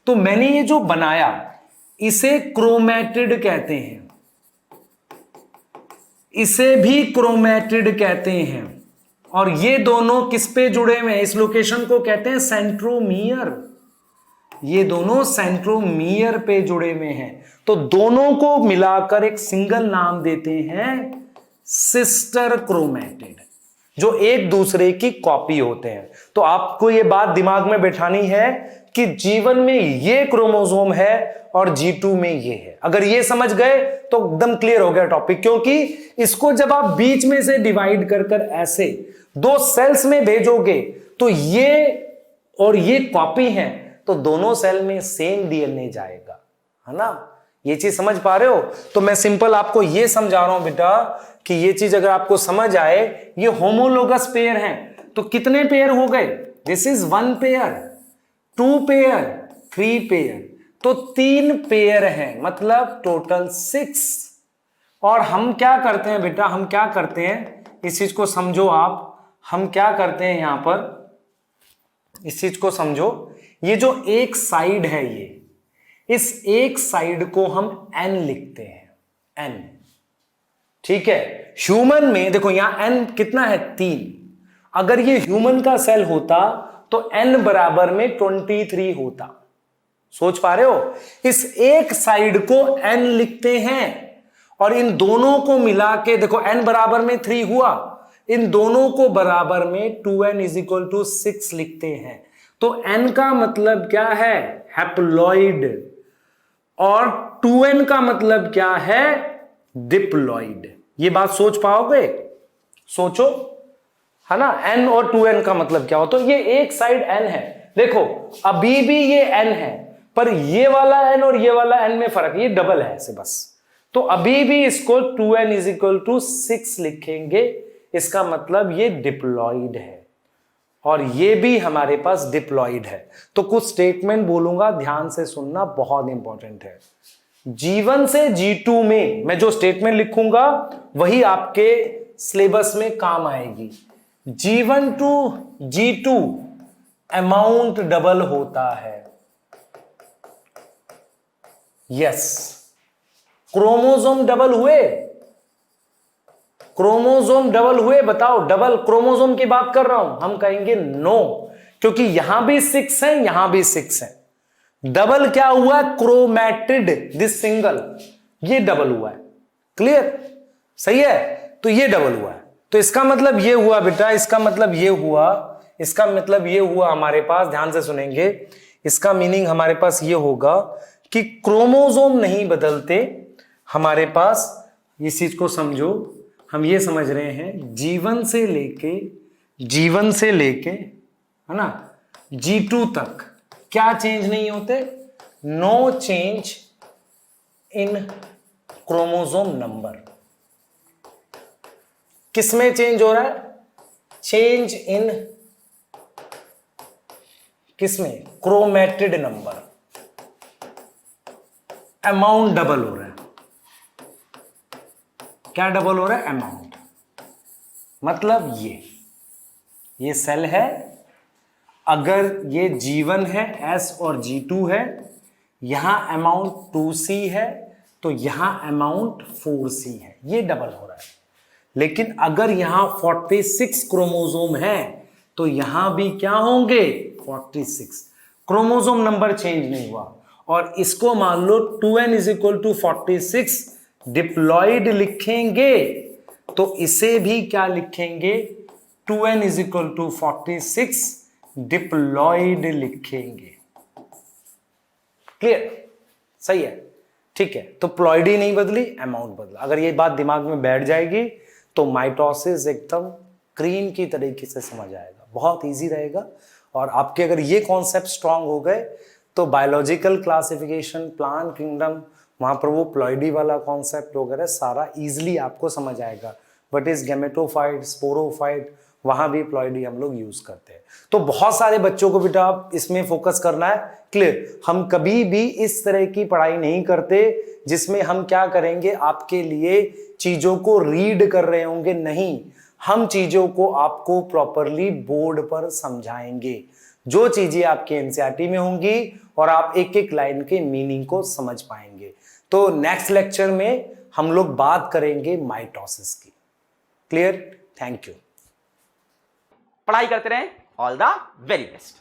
[SPEAKER 2] तो मैंने ये जो बनाया इसे क्रोमैटिड कहते हैं, इसे भी क्रोमैटिड कहते हैं। और ये दोनों किस पे जुड़े हुए हैं, इस लोकेशन को कहते हैं सेंट्रोमियर। ये दोनों सेंट्रोमियर पे जुड़े हुए हैं, तो दोनों को मिलाकर एक सिंगल नाम देते हैं सिस्टर क्रोमैटिड, जो एक दूसरे की कॉपी होते हैं। तो आपको ये बात दिमाग में बैठानी है कि जीवन में ये क्रोमोसोम है और G2 में ये है। अगर ये समझ गए तो एकदम क्लियर हो गया टॉपिक, क्योंकि इसको जब आप बीच में से डिवाइड कर कर ऐसे दो सेल्स में भेजोगे तो ये और ये कॉपी हैं, तो दोनों सेल में सेम डीएनए जाएगा, है ना। ये चीज समझ पा रहे हो? तो मैं सिंपल आपको ये समझा रहा हूं बेटा कि ये चीज अगर आपको समझ आए, ये होमोलोगस पेयर हैं, तो कितने पेयर हो गए? This is 1 pair, 2 pair, 3 pair, तो 3 पेयर हैं, मतलब टोटल 6। और हम क्या करते हैं बेटा, हम क्या करते हैं, इस चीज को समझो आप, हम क्या करते हैं यहां पर, इस चीज को समझो। ये जो एक साइड है, ये इस एक साइड को हम n लिखते हैं, n, ठीक है। ह्यूमन में देखो यहां n कितना है, 3। अगर ये ह्यूमन का सेल होता तो n बराबर में 23 होता। सोच पा रहे हो? इस एक साइड को n लिखते हैं और इन दोनों को मिला के देखो n बराबर में 3 हुआ, इन दोनों को बराबर में 2n = 6 लिखते हैं। तो n का मतलब क्या है, हैप्लॉइड, और 2n का मतलब क्या है, डिप्लॉइड। ये बात सोच पाओगे? सोचो, है ना। n और 2n का मतलब क्या हो, तो ये एक साइड n है, देखो अभी भी ये n है, पर ये वाला n और ये वाला n में फर्क, ये डबल है ऐसे बस। तो अभी भी इसको 2n = 6 लिखेंगे, इसका मतलब ये डिप्लॉइड है, और ये भी हमारे पास डिप्लॉइड है। तो कुछ स्टेटमेंट बोलूंगा, ध्यान से सुनना, बहुत इंपॉर्टेंट है। जीवन से G2 में मैं जो स्टेटमेंट लिखूंगा वही आपके सिलेबस में काम आएगी। जीवन टू G2 अमाउंट डबल होता है, यस। क्रोमोसोम डबल हुए, क्रोमोसोम डबल हुए, बताओ, डबल क्रोमोसोम की बात कर रहा हूं, हम कहेंगे नो, क्योंकि यहां भी 6 है, यहां भी 6 है। डबल क्या हुआ, क्रोमैटिड, दिस सिंगल, ये डबल हुआ है, क्लियर, सही है। तो ये डबल हुआ है, तो इसका मतलब ये हुआ बेटा, इसका मतलब ये हुआ, इसका मतलब ये हुआ हमारे पास, ध्यान से सुनेंगे, इसका मीनिंग हमारे पास ये होगा कि क्रोमोसोम नहीं बदलते हमारे पास। इस चीज को समझो, हम ये समझ रहे हैं जीवन से लेके है ना G2 तक क्या चेंज नहीं होते, no change in chromosome number. किसमें चेंज हो रहा है, चेंज इन किसमें, क्रोमैटिड नंबर। अमाउंट डबल हो रहा है, क्या डबल हो रहा है, अमाउंट। मतलब ये सेल है, अगर ये G1 है, S और G2 है, यहां अमाउंट 2C है, तो यहां अमाउंट 4C है, ये डबल हो रहा है। लेकिन अगर यहां 46 क्रोमोसोम है तो यहां भी क्या होंगे, 46। क्रोमोसोम नंबर चेंज नहीं हुआ, और इसको मान लो 2n = 46 डिप्लॉइड लिखेंगे, तो इसे भी क्या लिखेंगे, 2n = 46 डिप्लॉइड लिखेंगे। क्लियर, सही है, ठीक है। तो प्लॉइड ही नहीं बदली, अमाउंट बदला। अगर ये बात दिमाग में बैठ जाएगी तो माइटोसिस एकदम क्रीम की तरीके से समझ आएगा, बहुत इजी रहेगा। और आपके अगर ये कॉन्सेप्ट स्ट्रांग हो गए तो बायोलॉजिकल क्लासिफिकेशन, प्लांट किंगडम, वहां पर वो प्लॉइडी वाला कॉन्सेप्ट वगैरह सारा इजीली आपको समझ आएगा। व्हाट इज गैमेटोफाइट, स्पोरोफाइट, वहां भी प्लॉइडी हम लोग यूज करते हैं। तो बहुत सारे बच्चों को बेटा इसमें फोकस करना है, क्लियर। हम कभी भी इस तरह की पढ़ाई नहीं करते जिसमें हम क्या करेंगे, आपके लिए चीजों को रीड कर रहे होंगे, नहीं, हम चीजों को आपको प्रॉपरली बोर्ड पर समझाएंगे, जो चीजें आपके एनसीईआरटी में होंगी और आप एक एक लाइन के मीनिंग को समझ पाएंगे। तो नेक्स्ट लेक्चर में हम लोग बात करेंगे माइटोसिस की। क्लियर? Thank you.
[SPEAKER 1] पढ़ाई करते रहें। All the very best.